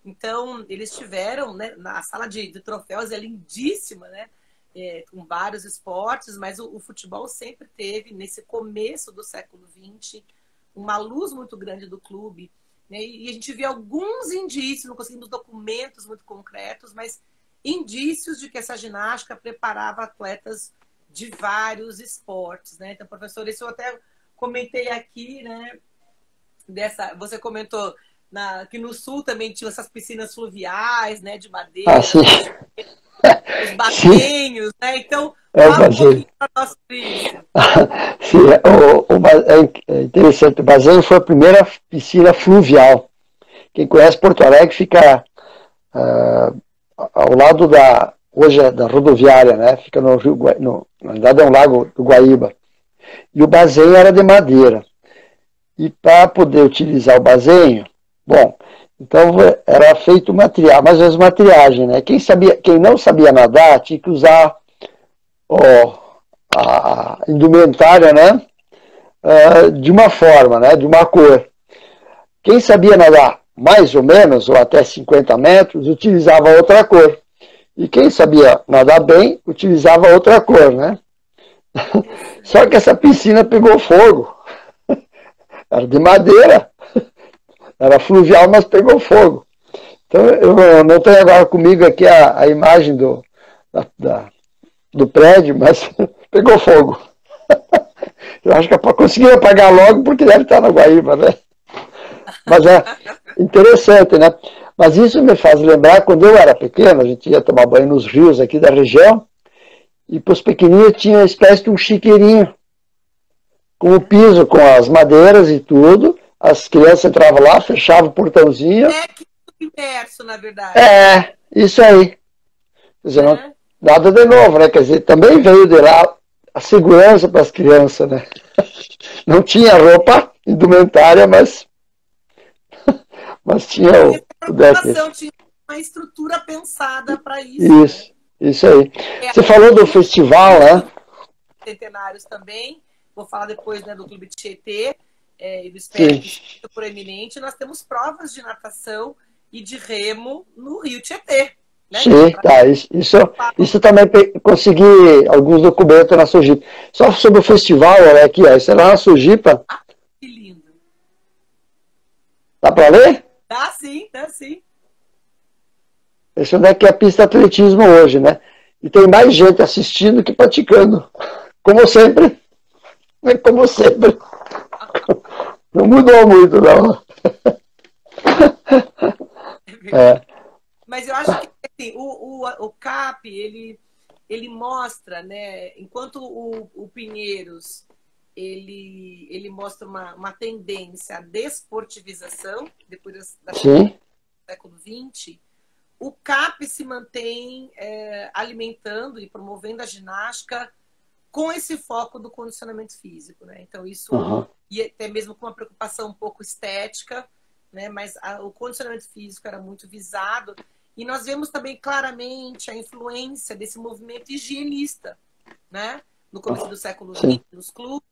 Então, eles tiveram, né, na sala de troféus, é lindíssima, né? Com vários esportes, mas o futebol sempre teve, nesse começo do século XX, uma luz muito grande do clube, né? E a gente vê alguns indícios, não conseguimos documentos muito concretos, mas indícios de que essa ginástica preparava atletas de vários esportes, né? Então, professor, isso eu até comentei aqui, né? Você comentou que no sul também tinha essas piscinas fluviais, né? De madeira, sim. os basenhos, né? Então, É o fala um basenho. pouquinho para nós sobre isso. Sim, é interessante. O basenho foi a primeira piscina fluvial. Quem conhece Porto Alegre fica ao lado hoje é da rodoviária, né? Fica no Rio, na verdade é um lago do Guaíba. E o basenho era de madeira. E para poder utilizar o basenho, bom, então era feito uma triagem, mais ou menos uma triagem, né? Quem não sabia nadar tinha que usar a indumentária, né? De uma forma, né? De uma cor. Quem sabia nadar mais ou menos, ou até 50 metros, utilizava outra cor. E quem sabia nadar bem, utilizava outra cor, né? Só que essa piscina pegou fogo. Era de madeira, era fluvial, mas pegou fogo. Então, eu não tenho agora comigo aqui a imagem do prédio, mas pegou fogo. Eu acho que é para conseguir apagar logo, porque deve estar na Guaíba, né? Mas é interessante, né? Mas isso me faz lembrar, quando eu era pequeno, a gente ia tomar banho nos rios aqui da região, e para os pequeninos tinha uma espécie de um chiqueirinho, com o piso, com as madeiras e tudo. As crianças entravam lá, fechavam o portãozinho. É que imerso, na verdade. É, isso aí. Quer dizer, nada de novo, né? Quer dizer, também veio de lá a segurança para as crianças, né? Não tinha roupa indumentária, mas tinha o deck. Tinha uma estrutura pensada para isso. Isso, né? Isso aí. Você falou do festival, né? Centenários também. Vou falar depois, né, do Clube Tietê e do Espírito Proeminente. Nós temos provas de natação e de remo no Rio Tietê. Né? Sim, tá. Isso também consegui alguns documentos na Sojipa. Só sobre o festival, olha aqui, ó. Isso é lá na Sojipa. Ah, que lindo. Dá para ler? Dá sim, dá sim. Esse é onde é que é a pista de atletismo hoje, né? E tem mais gente assistindo que praticando. Como sempre. Como sempre. Não mudou muito, não. Mas eu acho que assim, o CAP, ele mostra, né? Enquanto o Pinheiros ele mostra uma tendência à desportivização, depois do século XX, o CAP se mantém alimentando e promovendo a ginástica com esse foco do condicionamento físico, né? Então isso, e até mesmo com uma preocupação um pouco estética, né? Mas o condicionamento físico era muito visado, e nós vemos também claramente a influência desse movimento higienista, né? No começo do século XX, nos clubes,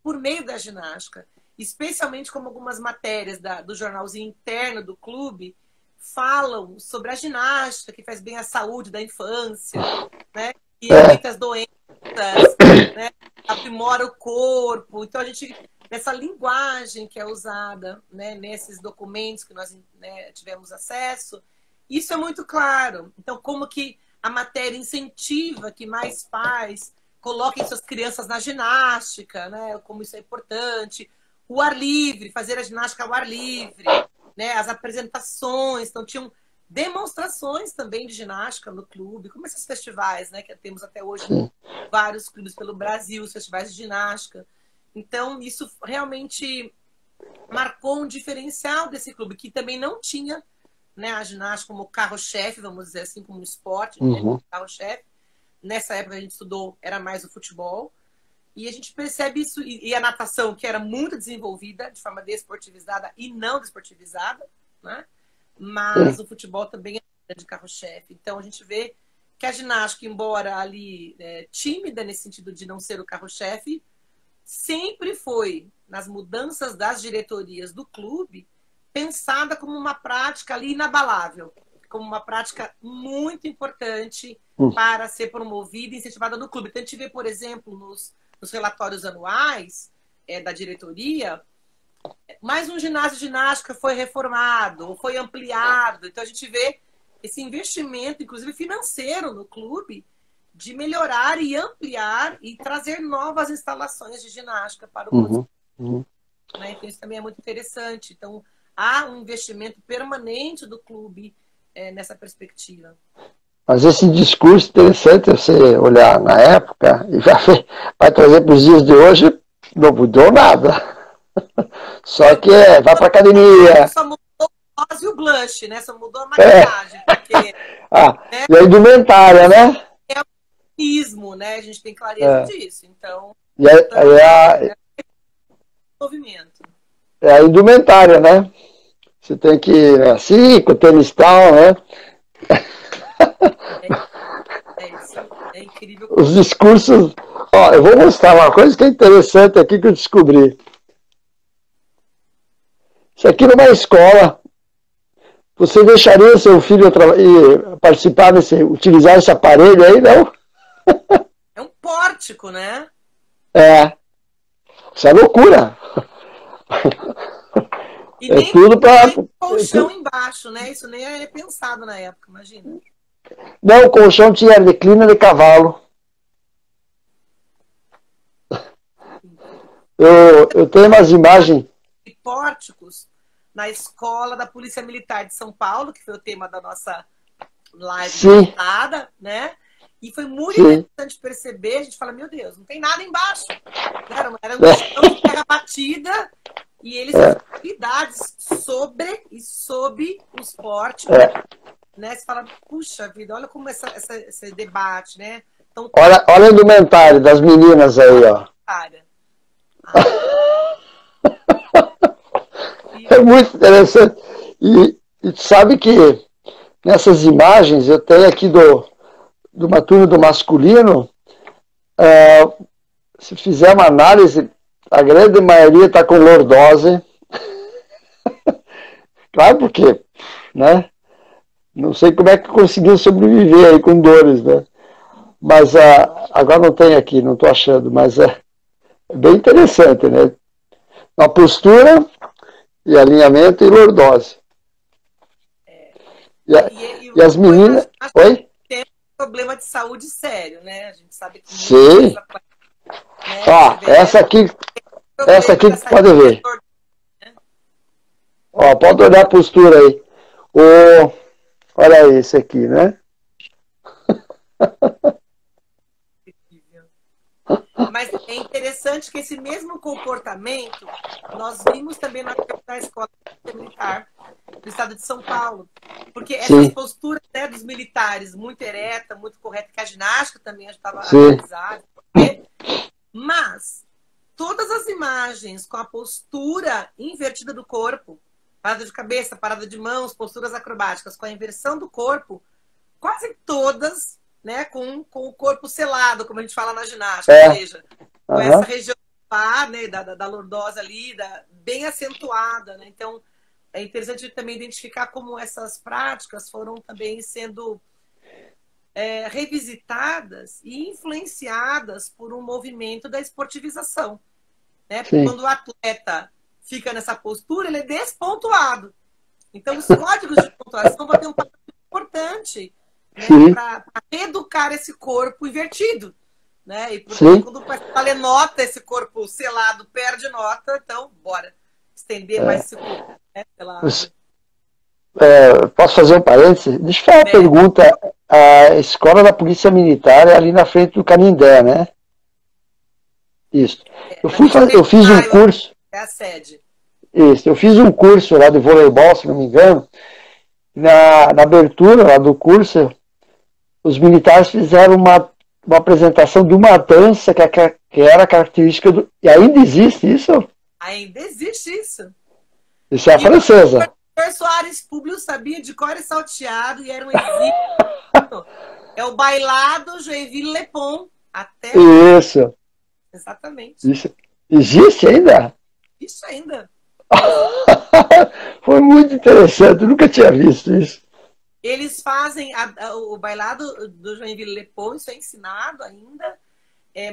por meio da ginástica, especialmente como algumas matérias do jornalzinho interno do clube falam sobre a ginástica, que faz bem à saúde da infância, né? E evita as doenças, né? Aprimora o corpo. Então, essa linguagem que é usada, né, nesses documentos que nós, né, tivemos acesso, isso é muito claro. Então, como que a matéria incentiva que mais pais coloquem suas crianças na ginástica, né? Como isso é importante. O ar livre, fazer a ginástica ao ar livre, né? As apresentações, então tinham demonstrações também de ginástica no clube, como esses festivais, né? Que temos até hoje vários clubes pelo Brasil, os festivais de ginástica. Então, isso realmente marcou um diferencial desse clube, que também não tinha, né, a ginástica como carro-chefe, vamos dizer assim, como um esporte, né, carro-chefe. Nessa época a gente estudou, era mais o futebol. E a gente percebe isso, e a natação, que era muito desenvolvida, de forma desportivizada e não desportivizada, né? Mas o futebol também é de carro-chefe. Então a gente vê que a ginástica, embora ali tímida nesse sentido de não ser o carro-chefe, sempre foi, nas mudanças das diretorias do clube, pensada como uma prática ali inabalável, como uma prática muito importante para ser promovida e incentivada no clube. Então, a gente vê, por exemplo, nos relatórios anuais da diretoria, mais um ginásio de ginástica foi reformado, ou foi ampliado. Então a gente vê esse investimento, inclusive financeiro, no clube, de melhorar e ampliar e trazer novas instalações de ginástica para o clube. Né? Então isso também é muito interessante. Então há um investimento permanente do clube nessa perspectiva. Mas esse discurso interessante, você olhar na época e vai trazer para os dias de hoje, não mudou nada. Só que vai para academia. Só mudou o rosa e o blush, né? Só mudou a maquiagem. Porque, né? E a indumentária, né? É o feminismo, né? A gente tem clareza disso. Então, movimento. É a indumentária, né? Você tem que ir assim, com o tênis tal, né? Isso. É incrível. Os discursos... Ó, eu vou mostrar uma coisa que é interessante aqui que eu descobri. Isso aqui numa escola. Você deixaria seu filho participar utilizar esse aparelho aí, não? É um pórtico, né? Isso é loucura. E nem tudo para colchão embaixo, né? Isso nem é pensado na época, imagina. Não, o colchão tinha de clima de cavalo. Eu tenho umas imagens. Pórticos na escola da Polícia Militar de São Paulo, que foi o tema da nossa live passada, né? E foi muito interessante perceber, a gente fala, meu Deus, não tem nada embaixo. Era um chão de terra batida e eles tinham atividades sobre e sob os pórticos. Né? Você fala, puxa vida, olha como esse debate, né? Então, olha o indumentário das meninas aí, ó. É muito interessante. E sabe que nessas imagens, eu tenho aqui do turma do masculino, se fizer uma análise, a grande maioria está com lordose. Claro, porque, né? Não sei como é que conseguiu sobreviver aí com dores, né? Mas agora não tem aqui, não estou achando, mas é bem interessante, né? Uma postura e alinhamento e lordose. E as meninas... Oi? Tem um problema de saúde sério, né? A gente sabe que... Sim. Né? Essa aqui pode ver. Ó, pode olhar a postura aí. Olha esse aqui, né? Mas é interessante que esse mesmo comportamento nós vimos também na escola militar do estado de São Paulo. Porque essas posturas, né, dos militares muito ereta, muito correta, que a ginástica também estava analisada. Mas todas as imagens com a postura invertida do corpo, parada de cabeça, parada de mãos, posturas acrobáticas, com a inversão do corpo, quase todas, né, com o corpo selado, como a gente fala na ginástica, ou seja, com essa região né, da lordose ali, bem acentuada. Né? Então, é interessante também identificar como essas práticas foram também sendo revisitadas e influenciadas por um movimento da esportivização. Né? Quando o atleta fica nessa postura, ele é despontuado. Então, os códigos de pontuação vão ter um papel importante, né, para reeducar esse corpo invertido. Né? E porque quando o valer nota, esse corpo selado perde nota, então bora estender mais esse corpo. Né, posso fazer um parênteses? Deixa eu fazer uma pergunta. A escola da Polícia Militar é ali na frente do Canindé, né? Isso. Eu fiz um curso. É a sede. Isso. Eu fiz um curso lá de voleibol, se não me engano. Na abertura lá do curso, os militares fizeram uma apresentação de uma dança que era característica do... E ainda existe isso? Ainda existe isso. Isso é a francesa. O professor Soares Públio sabia de cor e salteado e era um exímio. É o bailado Joinville Lepon. Até isso. Exatamente. Isso. Existe ainda? Isso ainda. Foi muito interessante, eu nunca tinha visto isso. Eles fazem o bailado do Joinville Lepon, isso é ensinado ainda,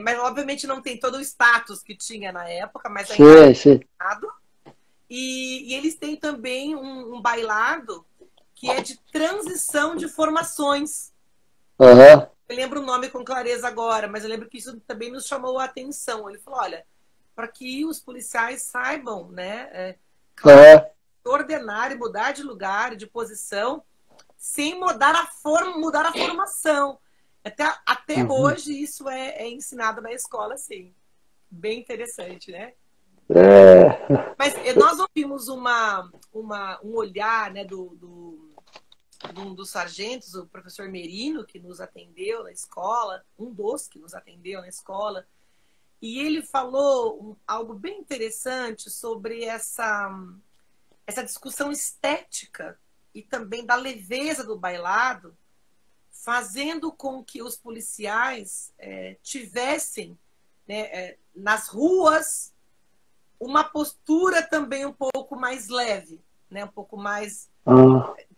mas obviamente não tem todo o status que tinha na época, mas ainda é ensinado. E eles têm também um bailado que é de transição de formações. Uhum. Eu lembro o nome com clareza agora, mas eu lembro que isso também nos chamou a atenção. Ele falou, olha, para que os policiais saibam, né, claro, ordenar e mudar de lugar, de posição, sem mudar a formação. Até hoje isso é ensinado na escola, sim. Bem interessante, né? Mas nós ouvimos um olhar, né, de um dos sargentos, o professor Merino, que nos atendeu na escola, um dos que nos atendeu na escola, e ele falou algo bem interessante sobre essa discussão estética e também da leveza do bailado, fazendo com que os policiais tivessem, né, nas ruas uma postura também um pouco mais leve, né, um pouco mais...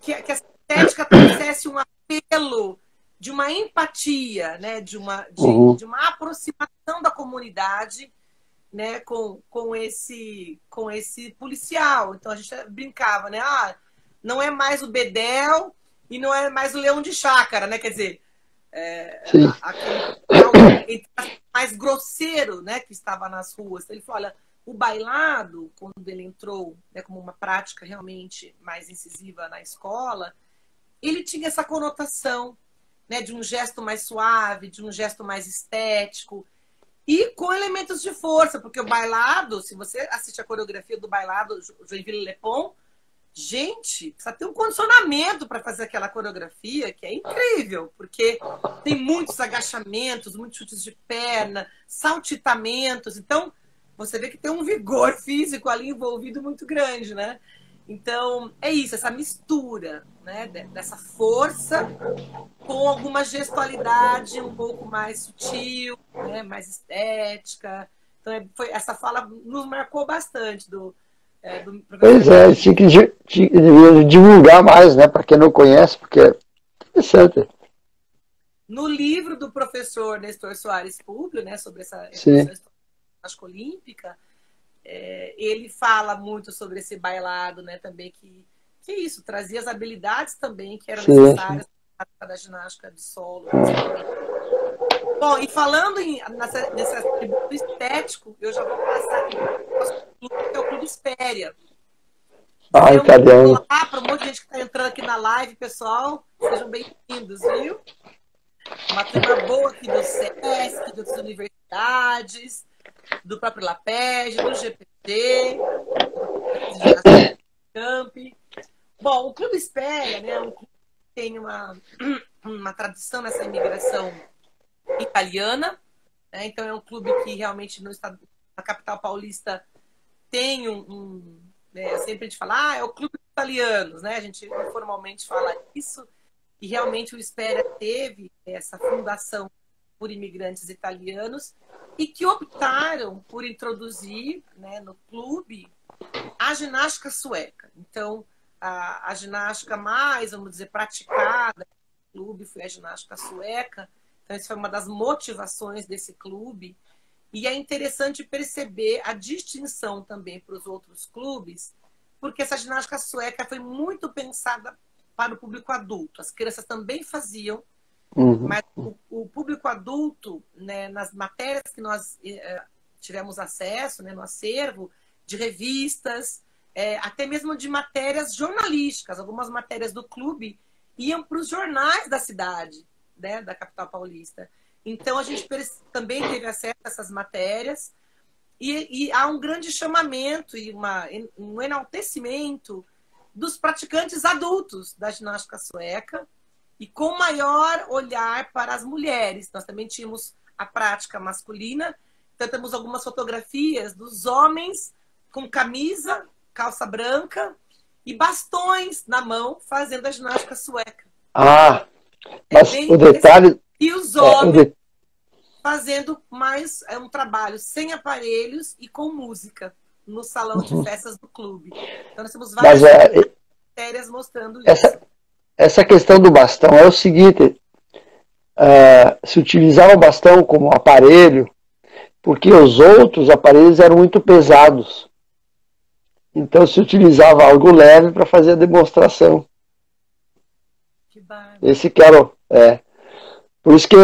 Que essa estética trouxesse um apelo de uma empatia, né, de uma aproximação da comunidade, né, com esse policial. Então a gente brincava, né? Não é mais o Bedel e não é mais o Leão de Chácara, né? Quer dizer, aquele mais grosseiro, né, que estava nas ruas. Então, ele falou, olha, o bailado, quando ele entrou, né, como uma prática realmente mais incisiva na escola, ele tinha essa conotação, né, de um gesto mais suave, de um gesto mais estético, e com elementos de força, porque o bailado, se você assiste a coreografia do bailado Joinville Lepon, gente, precisa ter um condicionamento para fazer aquela coreografia, que é incrível, porque tem muitos agachamentos, muitos chutes de perna, saltitamentos, então você vê que tem um vigor físico ali envolvido muito grande, né? Então, é isso, essa mistura, né, dessa força com alguma gestualidade um pouco mais sutil, né, mais estética. Então, essa fala nos marcou bastante do Pois é, tinha que divulgar mais, né, para quem não conhece, porque é interessante. No livro do professor Nestor Soares Publio, né, sobre essa ginástica olímpica, ele fala muito sobre esse bailado, né, também, que é isso, trazia as habilidades também que eram necessárias para a ginástica de solo. Bom, e falando nesse atributo estético, eu já vou passar aqui para o nosso clube, que é o Clube Espéria. Italiano. Para um monte de gente que está entrando aqui na live, pessoal, sejam bem-vindos, viu? Uma turma boa aqui do SESC, de outras universidades, do próprio LAPEG, do GPT, do Camp. Bom, o Clube Espéria, né, um clube que tem uma tradição nessa imigração italiana, né? Então é um clube que realmente no estado, na capital paulista tem né, sempre a gente fala, é o Clube dos Italianos, né? A gente informalmente fala isso, e realmente o Espéria teve essa fundação por imigrantes italianos e que optaram por introduzir, né, no clube a ginástica sueca. Então, a ginástica mais, vamos dizer, praticada no clube foi a ginástica sueca. Então, isso foi uma das motivações desse clube. E é interessante perceber a distinção também para os outros clubes, porque essa ginástica sueca foi muito pensada para o público adulto. As crianças também faziam, mas o público adulto, né, nas matérias que nós tivemos acesso, né, no acervo de revistas, até mesmo de matérias jornalísticas, algumas matérias do clube iam para os jornais da cidade, né, da capital paulista. Então, a gente também teve acesso a essas matérias e há um grande chamamento e um enaltecimento dos praticantes adultos da ginástica sueca e com maior olhar para as mulheres. Nós também tínhamos a prática masculina, então temos algumas fotografias dos homens com camisa, calça branca e bastões na mão fazendo a ginástica sueca. Mas o detalhe... E os homens fazendo mais um trabalho sem aparelhos e com música no salão de festas do clube. Então nós temos várias matérias mostrando isso. Essa questão do bastão é o seguinte, se utilizava o bastão como aparelho, porque os outros aparelhos eram muito pesados. Então se utilizava algo leve para fazer a demonstração. Que bárbaro. Esse que era por isso que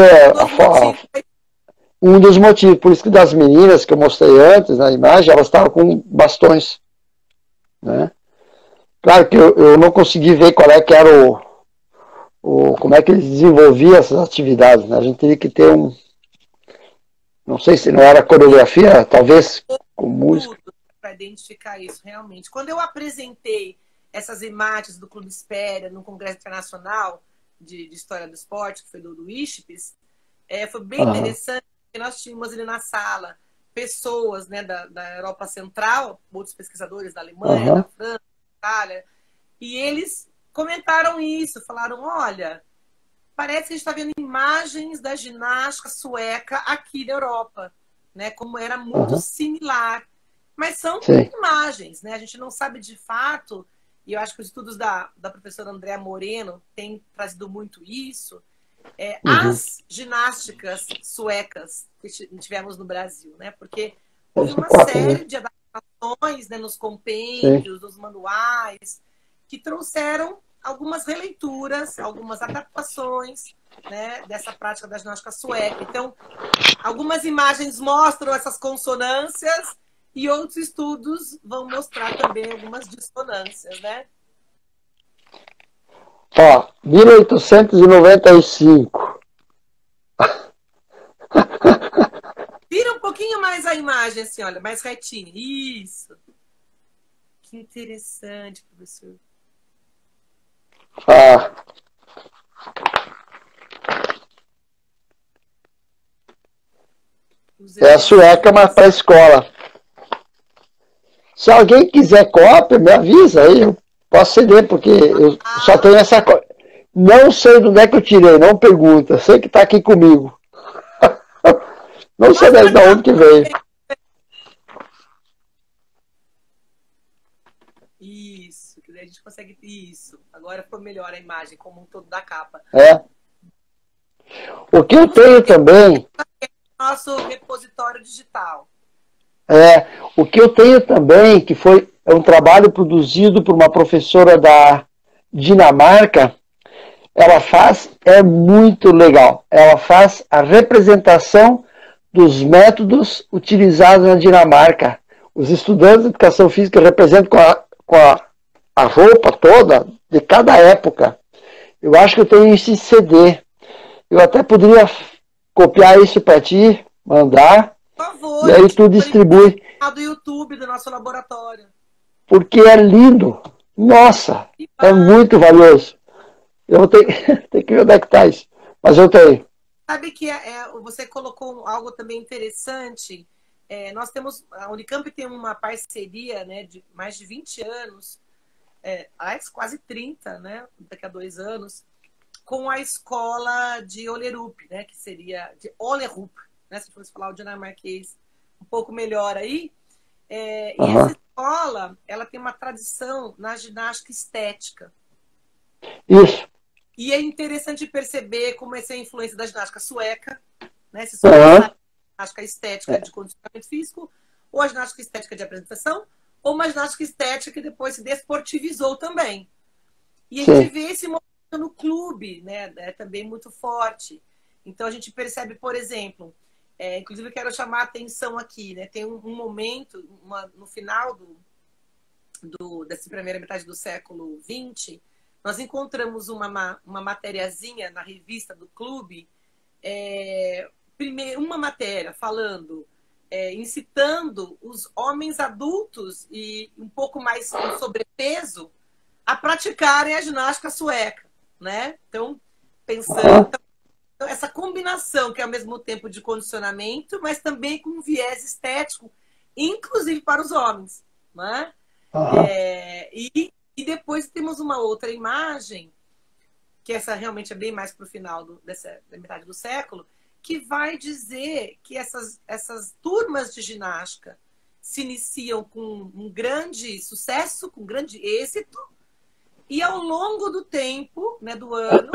um dos motivos, por isso que das meninas que eu mostrei antes na imagem, elas estavam com bastões, né? Claro que eu não consegui ver qual é que era como é que eles desenvolviam essas atividades, né? A gente teria que ter não sei se não era coreografia, talvez com música. Para identificar isso, realmente. Quando eu apresentei essas imagens do Clube Espéria no Congresso Internacional de História do Esporte, que foi do ISHPS, foi bem interessante, porque nós tínhamos ali na sala pessoas, né, da Europa Central, outros pesquisadores da Alemanha, da França, da Itália, e eles comentaram isso, falaram, olha, parece que a gente está vendo imagens da ginástica sueca aqui na Europa, né, como era muito similar. Mas são imagens, né? A gente não sabe de fato, e eu acho que os estudos da professora Andréa Moreno têm trazido muito isso, as ginásticas suecas que tivemos no Brasil, né? Porque houve uma série de adaptações, né, nos compêndios, nos manuais, que trouxeram algumas releituras, algumas adaptações, né, dessa prática da ginástica sueca. Então, algumas imagens mostram essas consonâncias e outros estudos vão mostrar também algumas dissonâncias, né? Ó, 1895. Vira um pouquinho mais a imagem, assim, olha, mais retinha. Isso. Que interessante, professor. É a sueca, mas para a escola. Se alguém quiser cópia, me avisa aí, eu posso ceder, porque eu só tenho essa cópia. Não sei de onde é que eu tirei, não pergunta. Sei que está aqui comigo. Não sei de onde que veio. Isso, que daí a gente consegue. Isso. Agora ficou melhor a imagem, como um todo da capa. O que eu tenho também. Nosso repositório digital. O que eu tenho também, que é um trabalho produzido por uma professora da Dinamarca, ela é muito legal. Ela faz a representação dos métodos utilizados na Dinamarca. Os estudantes de educação física representam com a roupa toda de cada época. Eu acho que eu tenho esse CD. Eu até poderia copiar isso para ti, mandar. Por favor, e aí tu distribui. Do YouTube do nosso laboratório. Porque é lindo. Nossa, é muito valioso. Eu vou ter que ver onde é que tá isso. Mas eu tenho. Sabe que você colocou algo também interessante. Nós temos, a Unicamp tem uma parceria, né, de mais de 20 anos, quase 30, né, daqui a 2 anos, com a escola de Ollerup, né, que seria de Ollerup, né, se fosse falar o dinamarquês um pouco melhor aí. E essa escola, ela tem uma tradição na ginástica estética. Isso. E é interessante perceber como essa é a influência da ginástica sueca, né? Se só a ginástica estética de condicionamento físico, ou a ginástica estética de apresentação, ou uma ginástica estética que depois se desportivizou também. E a gente vê esse movimento no clube, né? É também muito forte. Então a gente percebe, por exemplo, inclusive eu quero chamar a atenção aqui, né? Tem um momento, no final dessa primeira metade do século XX, nós encontramos uma matériazinha na revista do clube, primeiro, uma matéria falando, incitando os homens adultos e um pouco mais com sobrepeso a praticarem a ginástica sueca, né? Então, pensando essa combinação que é ao mesmo tempo de condicionamento, mas também com um viés estético, inclusive para os homens, né? E depois temos uma outra imagem, que essa realmente é bem mais para o final da metade do século, que vai dizer que essas turmas de ginástica se iniciam com um grande sucesso, com um grande êxito, e ao longo do tempo, né, do ano,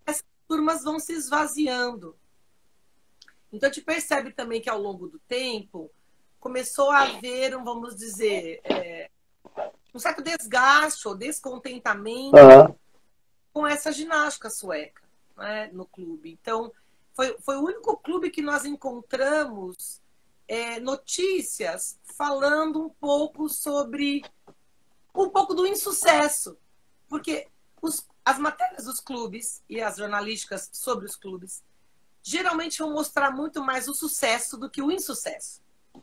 essas turmas vão se esvaziando. Então a gente percebe também que ao longo do tempo começou a haver, vamos dizer, um certo desgaste ou descontentamento Aham. com essa ginástica sueca, né, no clube. Então, foi o único clube que nós encontramos notícias falando um pouco do insucesso. Porque as matérias dos clubes e as jornalísticas sobre os clubes geralmente vão mostrar muito mais o sucesso do que o insucesso,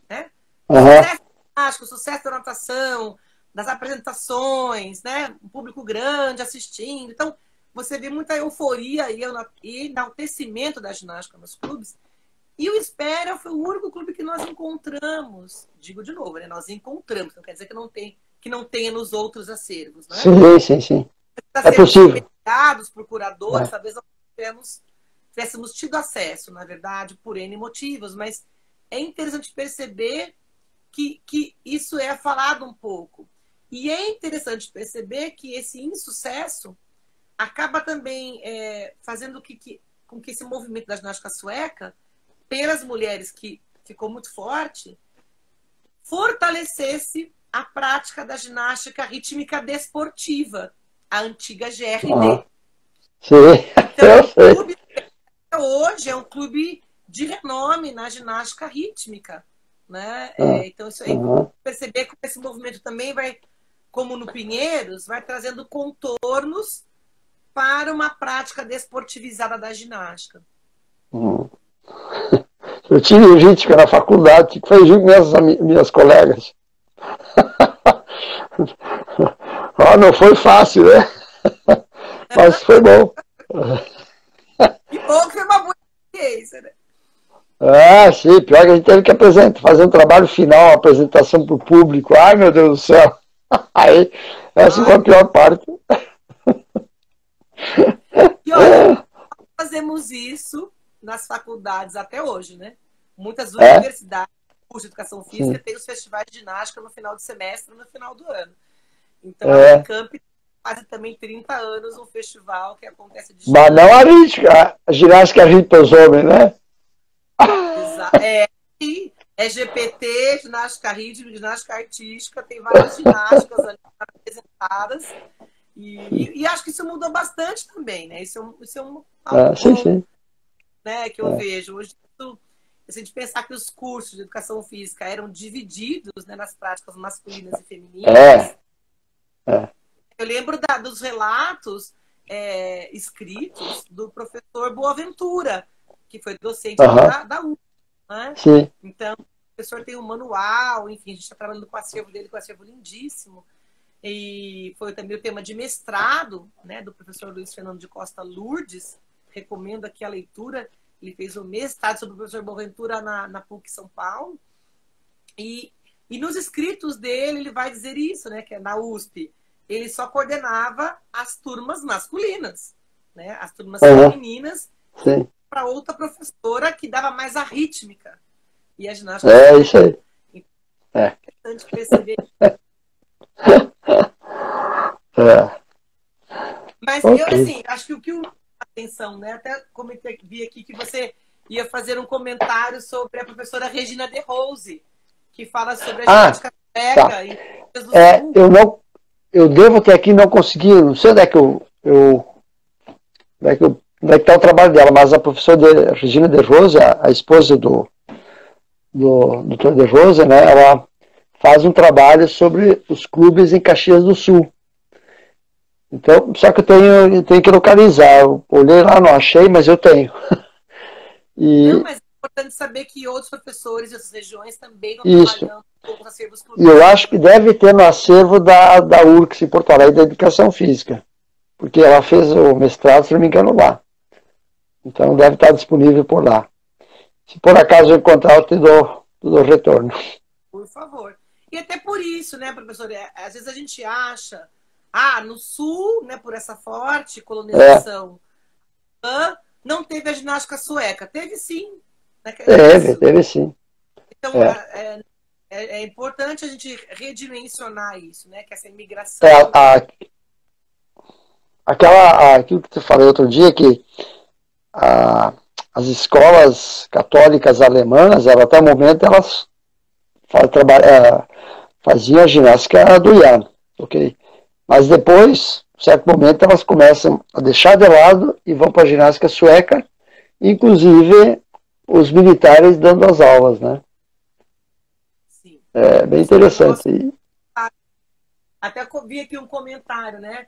né? O sucesso o sucesso da natação, das apresentações, né? Um público grande assistindo. Então, você vê muita euforia e enaltecimento da ginástica nos clubes. E o Espera foi o único clube que nós encontramos. Digo de novo, né? Nós encontramos. Não quer dizer que não tenha nos outros acervos, né? Sim. É possível. Por curadores, talvez não tivéssemos tido acesso, na verdade, por N motivos. Mas é interessante perceber que isso é falado um pouco. E é interessante perceber que esse insucesso acaba também fazendo com que esse movimento da ginástica sueca, pelas mulheres, que ficou muito forte, fortalecesse a prática da ginástica rítmica desportiva, a antiga GRD. Sim, então, o clube hoje é um clube de renome na ginástica rítmica, né? Então, isso aí, perceber que esse movimento também vai, como no Pinheiros, vai trazendo contornos para uma prática desportivizada da ginástica. Eu tive rítmica na faculdade, que foi junto com minhas colegas. Não foi fácil, né? Mas foi bom. Que bom que foi uma boa experiência, né? Sim, pior que a gente teve que fazer um trabalho final, uma apresentação para o público. Ai, meu Deus do céu. Aí, essa foi a pior parte. E olha, nós fazemos isso nas faculdades até hoje, né? Muitas universidades, curso de educação física, têm os festivais de ginástica no final do semestre e no final do ano. Então, a Unicamp faz também 30 anos um festival que acontece de ginástica. Mas não a rítmica, a ginástica rítmica os homens, né? Exato. GPT, ginástica rítmica, ginástica artística, tem várias ginásticas ali apresentadas. E acho que isso mudou bastante também, né? Isso é algo sim. Né, que eu vejo. Hoje, se a gente pensar que os cursos de educação física eram divididos, né, nas práticas masculinas e femininas, eu lembro dos relatos escritos do professor Boaventura, que foi docente da UF, né? Sim. Então, o professor tem um manual, enfim, a gente está trabalhando com o acervo dele, com o acervo lindíssimo. E foi também o tema de mestrado, né, do professor Luiz Fernando de Costa Lourdes. Recomendo aqui a leitura. Ele fez o mestrado sobre o professor Boaventura na PUC São Paulo. E nos escritos dele, ele vai dizer isso, né, que é na USP. Ele só coordenava as turmas masculinas, né, as turmas femininas, para outra professora que dava mais a rítmica. E a ginástica. Isso aí. É importante perceber. Mas eu, assim, acho que o que atenção, né? Até vi aqui que você ia fazer um comentário sobre a professora Regina De Rose, que fala sobre a ginástica sueca e eu devo ter aqui, não consegui, não sei onde é que está o trabalho dela, mas a professora Regina De Rose, a esposa do Dr. De Rose, né? Ela faz um trabalho sobre os clubes em Caxias do Sul. Então, só que eu tenho que localizar. Eu olhei lá, não achei, mas eu tenho. Não, mas é importante saber que outros professores dessas regiões também estão trabalhando com os acervos clubes. E eu acho que deve ter no acervo da URCS em Porto Alegre, da Educação Física. Porque ela fez o mestrado, se não me engano, lá. Então deve estar disponível por lá. Se por acaso eu encontrar, eu te dou retorno. Por favor. E até por isso, né, professor? Às vezes a gente acha, no Sul, né, por essa forte colonização, não teve a ginástica sueca. Teve sim. Né, teve sim. Então, é importante a gente redimensionar isso, né? Que essa imigração... Aquilo que tu falou outro dia, que as escolas católicas alemãs, até o momento, elas faziam a ginástica do Jan. ok? Mas depois, em certo momento, elas começam a deixar de lado e vão para a ginástica sueca, inclusive os militares dando as aulas, né? Sim. É bem Isso é um negócio. interessante. Até vi aqui um comentário, né?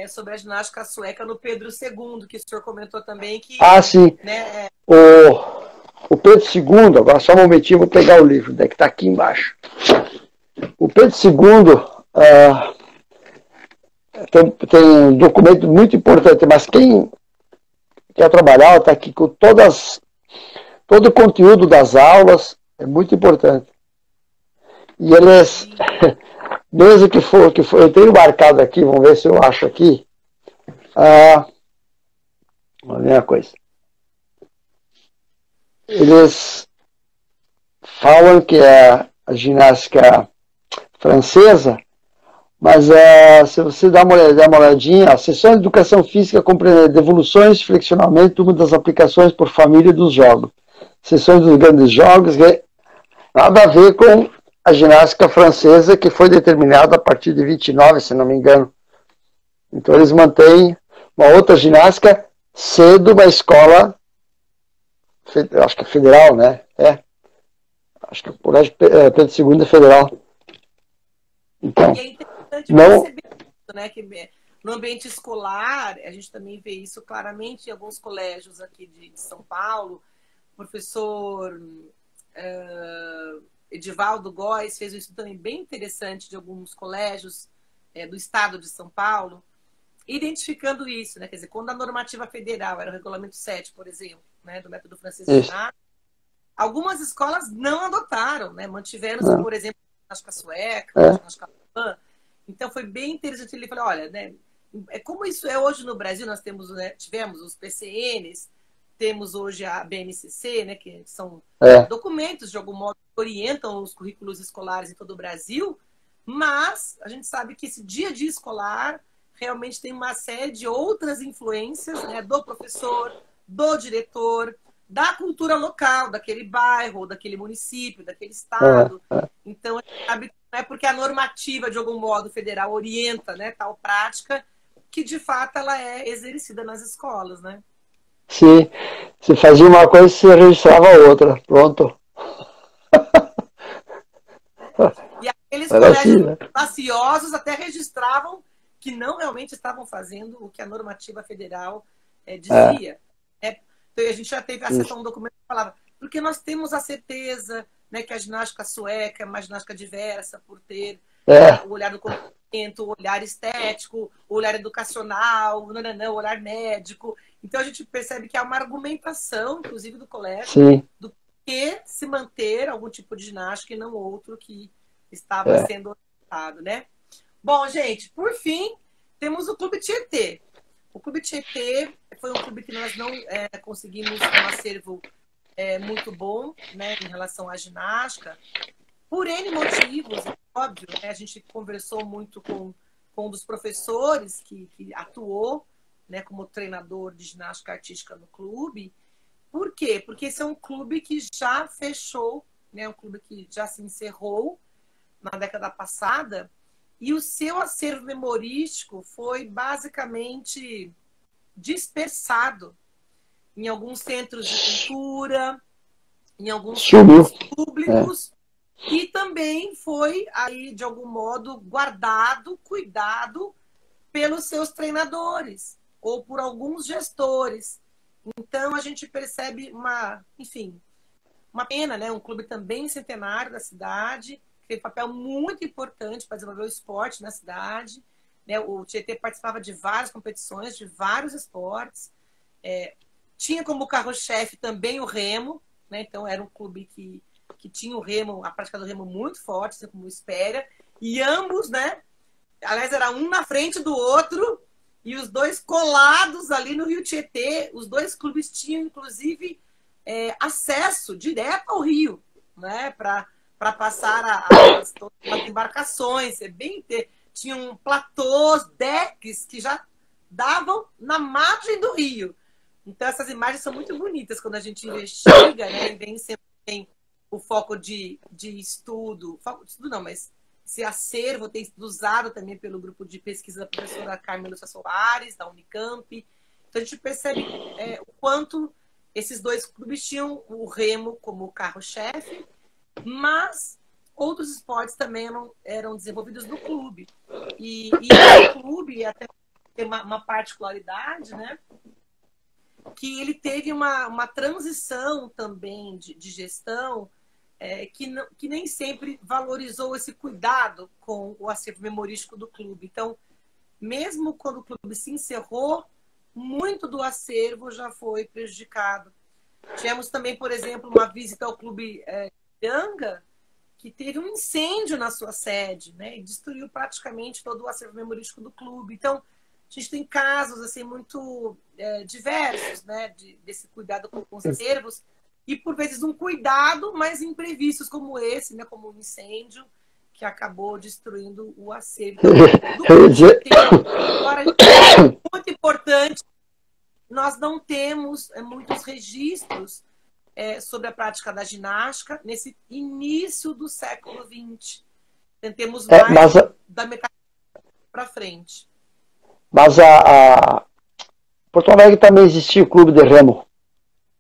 Sobre a ginástica sueca no Pedro II, que o senhor comentou também que. Ah, sim. Né, o Pedro II, agora só um momentinho, vou pegar o livro, que está aqui embaixo. O Pedro II tem um documento muito importante, mas quem quer trabalhar está aqui com todo o conteúdo das aulas, é muito importante. E eles, mesmo que for, eu tenho marcado aqui, vamos ver se eu acho aqui. Olha a coisa. Eles falam que é a ginástica francesa, mas se você dá uma olhadinha, a sessão de educação física compreende devoluções, flexionamento, uma das aplicações por família dos jogos. Sessões dos grandes jogos, nada a ver com a ginástica francesa, que foi determinada a partir de 29, se não me engano. Então eles mantêm uma outra ginástica cedo, uma escola, acho que é federal, né? Acho que o Colégio Pedro II é federal. Então, e é interessante perceber isso, né? Que no ambiente escolar, a gente também vê isso claramente em alguns colégios aqui de São Paulo. O professor Edivaldo Góes fez um estudo também bem interessante de alguns colégios do estado de São Paulo, identificando isso, né? Quer dizer, quando a normativa federal era o regulamento 7, por exemplo, né, do método francês de ginástica, algumas escolas não adotaram, né? Mantiveram-se, por exemplo, a ginástica sueca, a ginástica alemã. Então foi bem interessante. Ele falou, olha, né, como isso é hoje no Brasil, nós temos, né, tivemos os PCNs, temos hoje a BNCC, né, que são documentos, de algum modo, que orientam os currículos escolares em todo o Brasil, mas a gente sabe que esse dia a dia escolar realmente tem uma série de outras influências, né, do professor, do diretor, da cultura local, daquele bairro, daquele município, daquele estado. Então, a gente sabe que não é porque a normativa, de algum modo, federal orienta, né, tal prática, que, de fato, ela é exercida nas escolas, né? Sim. Se fazia uma coisa, se registrava outra. Pronto. E aqueles Era colégios assim, né? faciosos até registravam que não realmente estavam fazendo o que a normativa federal dizia. Então, a gente já teve acesso a um documento que falava, porque nós temos a certeza, né, que a ginástica sueca é uma ginástica diversa por ter o olhar do comportamento, o olhar estético, o olhar educacional, o olhar médico. Então a gente percebe que há uma argumentação, inclusive do colégio, do que se manter algum tipo de ginástica e não outro que estava sendo orientado, né? Bom, gente, por fim, temos o Clube Tietê. O Clube Tietê foi um clube que nós não conseguimos um acervo muito bom, né, em relação à ginástica, por N motivos, é óbvio, né? A gente conversou muito com um dos professores que atuou, né, como treinador de ginástica artística no clube. Por quê? Porque esse é um clube que já fechou, né, um clube que já se encerrou na década passada, e o seu acervo memorístico foi basicamente dispersado em alguns centros de cultura, em alguns centros públicos, e também foi aí, de algum modo, guardado, cuidado pelos seus treinadores ou por alguns gestores. Então, a gente percebe uma pena, né? Um clube também centenário da cidade, que tem um papel muito importante para desenvolver o esporte na cidade. Né? O Tietê participava de várias competições, de vários esportes. Tinha como carro-chefe também o remo, né? Então era um clube que tinha o remo, a prática do remo muito forte, assim como o Espéria. E ambos, né? Aliás, era um na frente do outro, e os dois colados ali no Rio Tietê. Os dois clubes tinham, inclusive, acesso direto ao rio, né, para passar as embarcações. Tinham platôs, decks que já davam na margem do rio. Então, essas imagens são muito bonitas quando a gente investiga, né, e vem sempre tem o foco de estudo não, mas esse acervo tem sido usado também pelo grupo de pesquisa da professora Carmen Lúcia Soares, da Unicamp. Então, a gente percebe o quanto esses dois clubes tinham o remo como carro-chefe, mas outros esportes também eram desenvolvidos no clube. E o clube até tem uma particularidade, né? Que ele teve uma transição também de gestão que nem sempre valorizou esse cuidado com o acervo memorístico do clube. Então, mesmo quando o clube se encerrou, muito do acervo já foi prejudicado. Tivemos também, por exemplo, uma visita ao clube Ipiranga, que teve um incêndio na sua sede, né, e destruiu praticamente todo o acervo memorístico do clube. Então, a gente tem casos assim, muito diversos, né, desse cuidado com os acervos, e por vezes um cuidado mais imprevistos como esse, né, como um incêndio que acabou destruindo o acervo. Agora, muito importante, nós não temos muitos registros sobre a prática da ginástica nesse início do século XX. Temos mais da metade para frente. Mas Porto Alegre também existia o clube de remo,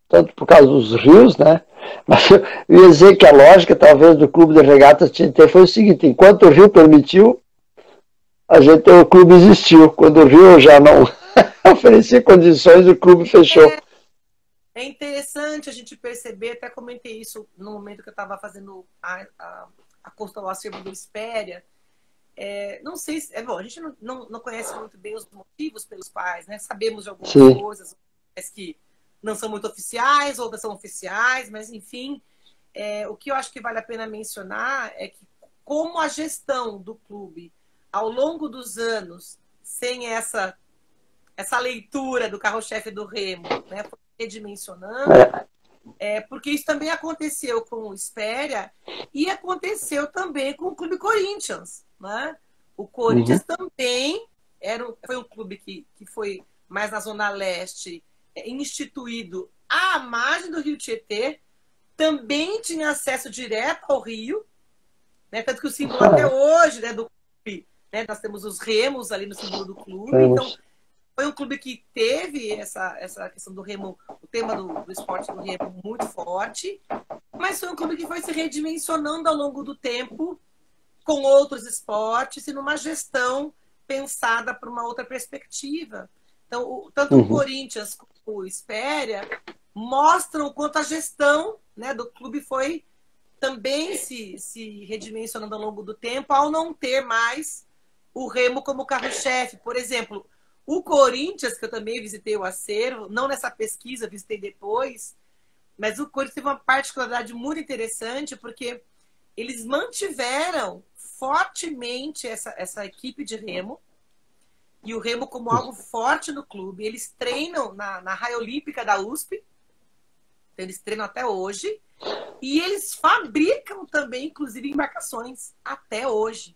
tanto por causa dos rios, né? Mas eu ia dizer que a lógica, talvez, do clube de regatas foi o seguinte: enquanto o rio permitiu, o clube existiu. Quando o rio já não oferecia condições, o clube fechou. É interessante a gente perceber, até comentei isso no momento que eu estava fazendo a consulta ao acervo do Espéria. Não sei se. Bom, a gente não conhece muito bem os motivos pelos quais, né? Sabemos de algumas coisas que não são muito oficiais, outras são oficiais, mas enfim. O que eu acho que vale a pena mencionar é que, como a gestão do clube, ao longo dos anos, sem essa leitura do carro-chefe do remo, né, foi redimensionando, porque isso também aconteceu com o Espéria e aconteceu também com o Clube Corinthians, né? O Corinthians também foi um clube que foi mais na Zona Leste, instituído à margem do Rio Tietê, também tinha acesso direto ao rio, né? Tanto que o símbolo até hoje, né, do clube, né, nós temos os remos ali no símbolo do clube. Então, foi um clube que teve essa questão do remo, o tema do esporte do remo muito forte, mas foi um clube que foi se redimensionando ao longo do tempo com outros esportes e numa gestão pensada para uma outra perspectiva. Então, tanto o Corinthians como o Espéria mostram o quanto a gestão, né, do clube foi também se redimensionando ao longo do tempo, ao não ter mais o remo como carro-chefe. Por exemplo, o Corinthians, que eu também visitei o acervo, não nessa pesquisa, visitei depois, mas o Corinthians teve uma particularidade muito interessante, porque eles mantiveram fortemente essa equipe de remo, e o remo como algo forte no clube. Eles treinam na raia olímpica da USP, então eles treinam até hoje, e eles fabricam também, inclusive, embarcações até hoje.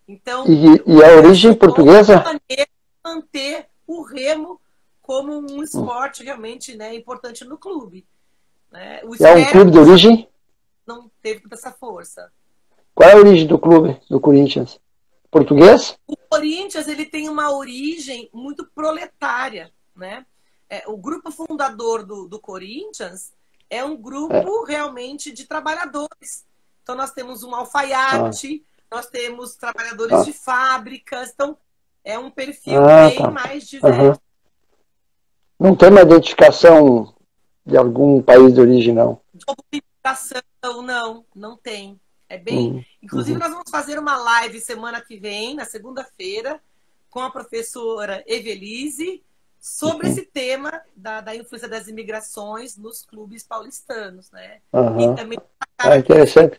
Então, e a origem portuguesa? Manter o remo como um esporte realmente, né, importante no clube. Né? É um clube de origem? Não teve toda essa força. Qual é a origem do clube, do Corinthians? Português? O Corinthians, ele tem uma origem muito proletária, né? O grupo fundador do Corinthians é um grupo realmente de trabalhadores. Então, nós temos um alfaiate, nós temos trabalhadores de fábricas. Então, é um perfil bem mais diverso. Não tem uma identificação de algum país de origem, não? De identificação, não tem. É bem. Inclusive, nós vamos fazer uma live semana que vem, na segunda-feira, com a professora Evelise, sobre esse tema da influência das imigrações nos clubes paulistanos, né? E também interessante.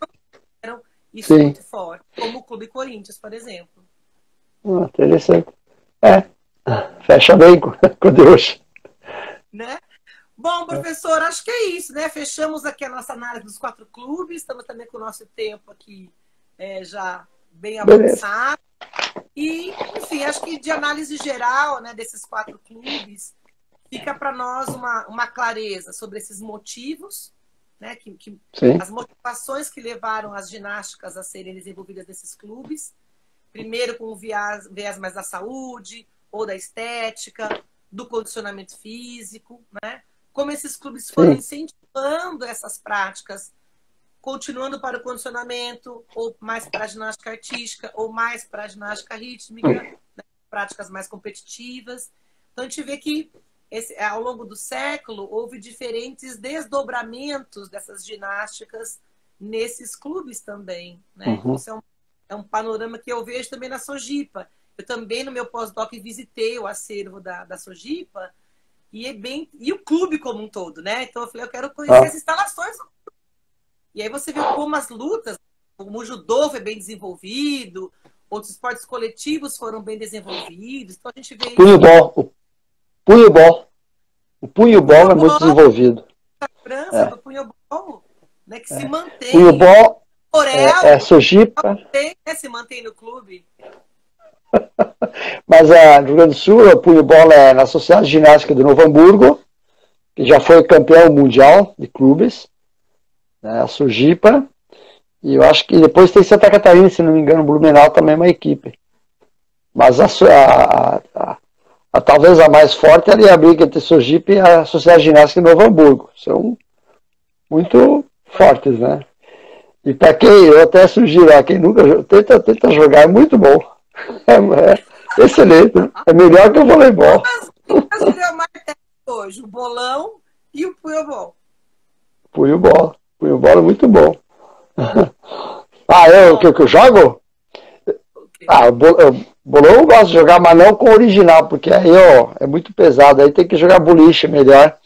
Isso é muito forte, como o Clube Corinthians, por exemplo. Interessante. Fecha bem com Deus. Né? Bom, professor, acho que é isso, né? Fechamos aqui a nossa análise dos 4 clubes, estamos também com o nosso tempo aqui já bem avançado. E, enfim, acho que de análise geral, né, desses 4 clubes, fica para nós uma clareza sobre esses motivos, né? Sim. As motivações que levaram as ginásticas a serem desenvolvidas nesses clubes, primeiro com o viés mais da saúde, ou da estética, do condicionamento físico, né? Como esses clubes foram incentivando essas práticas, continuando para o condicionamento, ou mais para a ginástica artística, ou mais para a ginástica rítmica, né? Práticas mais competitivas. Então, a gente vê que ao longo do século houve diferentes desdobramentos dessas ginásticas nesses clubes também, né? Então, isso é um panorama que eu vejo também na Sojipa. Eu também, no meu pós-doc, visitei o acervo da Sojipa e o clube como um todo, né? Então, eu falei, eu quero conhecer as instalações. E aí você viu como as lutas, como o judô foi bem desenvolvido, outros esportes coletivos foram bem desenvolvidos. Então, a gente vê Punho-bol. O punho-bol é muito desenvolvido. A França do punho-bol, né, que se mantém. Punho-bol Sojipa. Se mantém no clube. Mas no Rio Grande do Sul, o punho-bol é na Sociedade de Ginástica de Novo Hamburgo, que já foi campeão mundial de clubes, né, a Sojipa. E eu acho que depois tem Santa Catarina, se não me engano, Blumenau também é uma equipe. Mas talvez a mais forte é a briga entre Sojipa e a Sociedade de Ginástica de Novo Hamburgo. São muito fortes, né? E para quem, eu até sugiro, quem nunca tenta jogar, é muito bom. É excelente. É melhor que o voleibol. Mas o meu mais hoje, o bolão e o punho-bol. Punho-bol é muito bom. Que eu jogo? Bolão eu gosto de jogar, mas não com o original, porque aí é muito pesado, aí tem que jogar boliche melhor.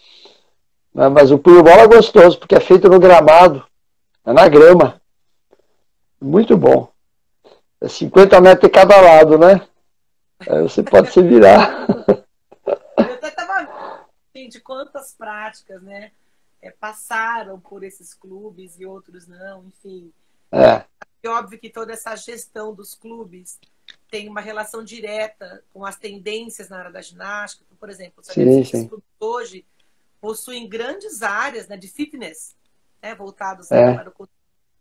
Mas o punho-bol é gostoso, porque é feito no gramado, é na grama. Muito bom. É 50 metros de cada lado, né? Aí você pode se virar. Eu até estava vendo de quantas práticas, né? Passaram por esses clubes e outros não, enfim. É óbvio que toda essa gestão dos clubes tem uma relação direta com as tendências na área da ginástica. Por exemplo, os clubes hoje possuem grandes áreas, né, de fitness, né, voltados para o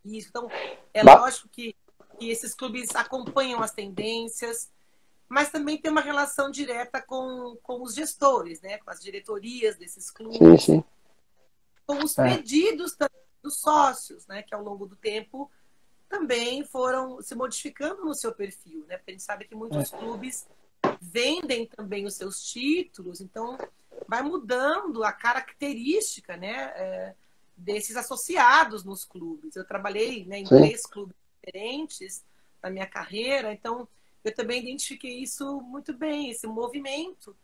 isso. Então, é lógico que esses clubes acompanham as tendências, mas também tem uma relação direta com os gestores, né, com as diretorias desses clubes, com os pedidos dos sócios, né, que ao longo do tempo também foram se modificando no seu perfil, né? Porque a gente sabe que muitos clubes vendem também os seus títulos, então vai mudando a característica, né, desses associados nos clubes. Eu trabalhei, né, em 3 clubes diferentes na minha carreira, então eu também identifiquei isso muito bem, esse movimento,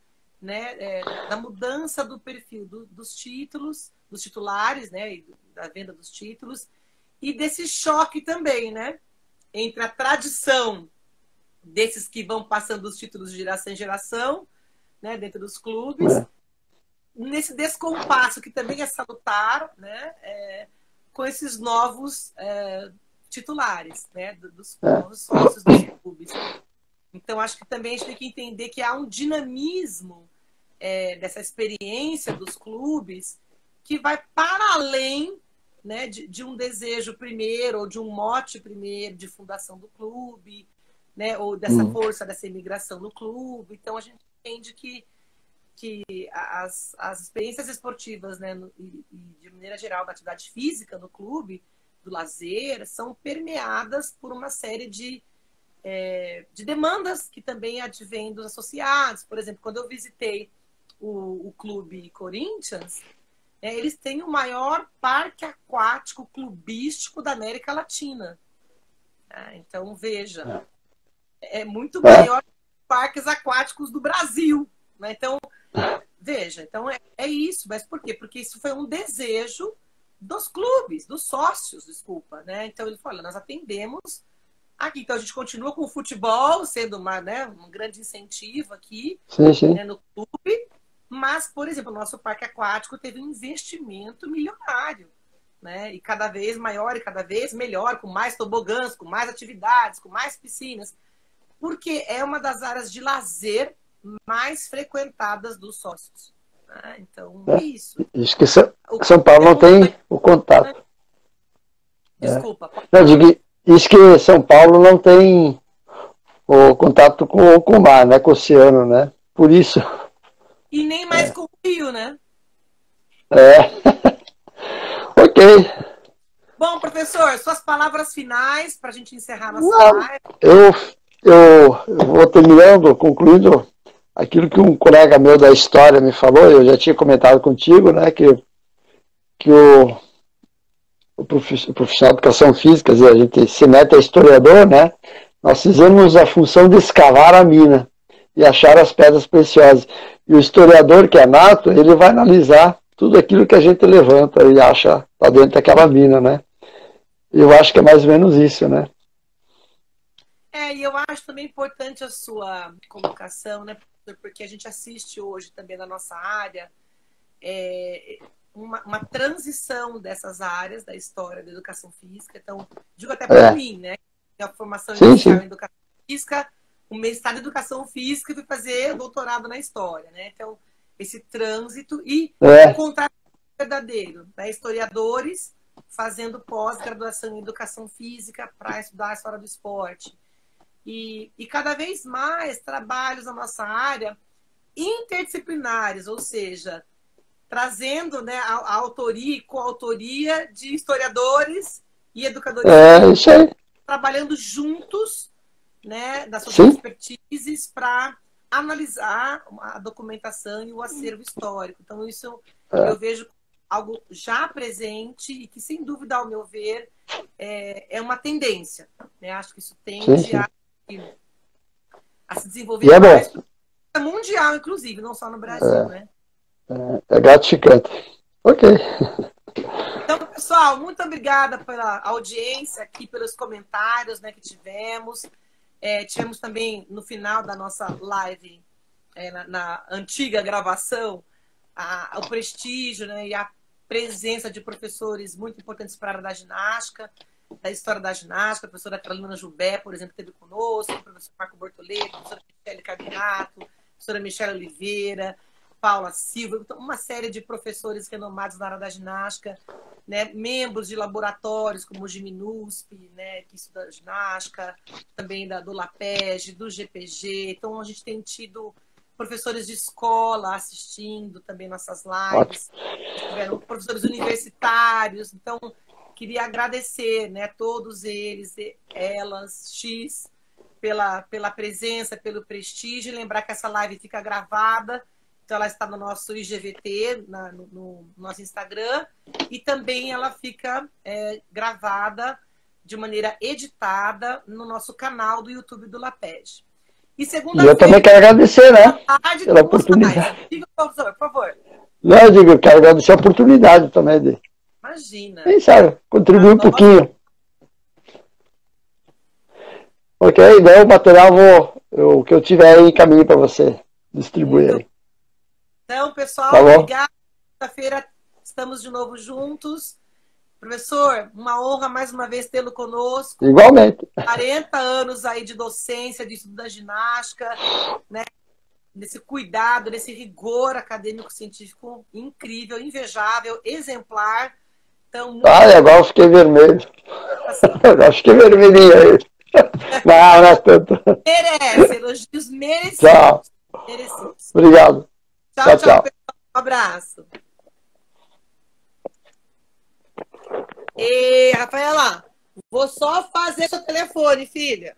né, da mudança do perfil dos títulos, dos titulares, né, e da venda dos títulos, e desse choque também, né? Entre a tradição desses que vão passando os títulos de geração em geração, né? Dentro dos clubes, nesse descompasso que também é salutar, né? Com esses novos titulares, né? Dos novos sócios dos clubes. Então, acho que também a gente tem que entender que há um dinamismo dessa experiência dos clubes que vai para além, né, de um desejo primeiro, ou de um mote primeiro de fundação do clube, né, ou dessa força dessa imigração do clube. Então, a gente entende que as experiências esportivas, né, e de maneira geral, da atividade física no clube, do lazer, são permeadas por uma série de demandas que também advêm dos associados. Por exemplo, quando eu visitei o Clube Corinthians, eles têm o maior parque aquático clubístico da América Latina. Então, veja, é muito maior que os parques aquáticos do Brasil. Né? Então, veja, então é isso. Mas por quê? Porque isso foi um desejo dos clubes, dos sócios, desculpa. Né? Então, ele falou, nós atendemos aqui. Então, a gente continua com o futebol, sendo um grande incentivo aqui né, no clube. Mas, por exemplo, o nosso parque aquático teve um investimento milionário, né? E cada vez maior e cada vez melhor, com mais tobogãs, com mais atividades, com mais piscinas, porque é uma das áreas de lazer mais frequentadas dos sócios. Então, né? é isso. Isso que São Paulo não tem o contato. Desculpa. Não, digo, isso que São Paulo não tem o contato com o mar, né? Com o oceano, né? Por isso. E nem mais com o Rio, né? Ok. Bom, professor, suas palavras finais para a gente encerrar nossa Não, live. eu vou terminando, concluindo aquilo que um colega meu da história me falou, eu já tinha comentado contigo, né? Que o profissional de educação física, quer dizer, a gente se mete a historiador, né? Nós fizemos a função de escavar a mina e achar as pedras preciosas. E o historiador, que é nato, ele vai analisar tudo aquilo que a gente levanta e acha lá dentro daquela mina, né? Eu acho que é mais ou menos isso, né? E eu acho também importante a sua colocação, né? Porque a gente assiste hoje também na nossa área uma transição dessas áreas da história da educação física. Então, digo até para mim, né? A formação inicial em educação física, o mestrado em educação física e fui fazer doutorado na história, né? Então, esse trânsito e o contrário verdadeiro, né? Historiadores fazendo pós-graduação em educação física para estudar a história do esporte. E cada vez mais trabalhos na nossa área interdisciplinares, ou seja, trazendo, né, a autoria e coautoria de historiadores e educadores trabalhando juntos, né, das suas expertises para analisar a documentação e o acervo histórico. Então, isso eu vejo algo já presente e que, sem dúvida, ao meu ver, é uma tendência. Né? Acho que isso tende a se desenvolver mais mundial, inclusive, não só no Brasil, né? É gratificante. Ok. Então, pessoal, muito obrigada pela audiência aqui, pelos comentários, né, que tivemos. Tivemos também, no final da nossa live, na antiga gravação, o prestígio, né, e a presença de professores muito importantes para a área da ginástica, da história da ginástica, a professora Carolina Jubé, por exemplo, esteve conosco, o professor Marco Bortoleto, a professora Michele Cabinato, a professora Michele Oliveira, Paula Silva, então, uma série de professores renomados na área da ginástica, né, membros de laboratórios como o Giminusp, né, que estuda ginástica, também do LAPEG, do GPG. Então, a gente tem tido professores de escola assistindo também nossas lives, tiveram professores universitários. Então, queria agradecer, né, todos eles, elas, pela presença, pelo prestígio, e lembrar que essa live fica gravada. Então, ela está no nosso IGVT, no nosso Instagram, e também ela fica gravada de maneira editada no nosso canal do YouTube do LAPEG. E segunda-feira... eu também quero agradecer, né? Pela oportunidade. Diga, professor, por favor. Não, eu digo, eu quero agradecer a oportunidade também de... Imagina. Quem sabe, contribuir um pouquinho. Ok, daí o material o que eu tiver aí em caminho para você distribuir aí. Então, pessoal, obrigado. Quinta-feira estamos de novo juntos. Professor, uma honra mais uma vez tê-lo conosco. Igualmente. 40 anos aí de docência, de estudo da ginástica, né? Nesse cuidado, nesse rigor acadêmico-científico incrível, invejável, exemplar. Então, agora eu fiquei vermelho. Agora fiquei vermelhinho aí. Não é tanto. Merece, elogios merecidos. Tchau. Merecidos. Obrigado. Tchau, pessoal. Um abraço. E Rafaela, vou só fazer seu telefone, filha.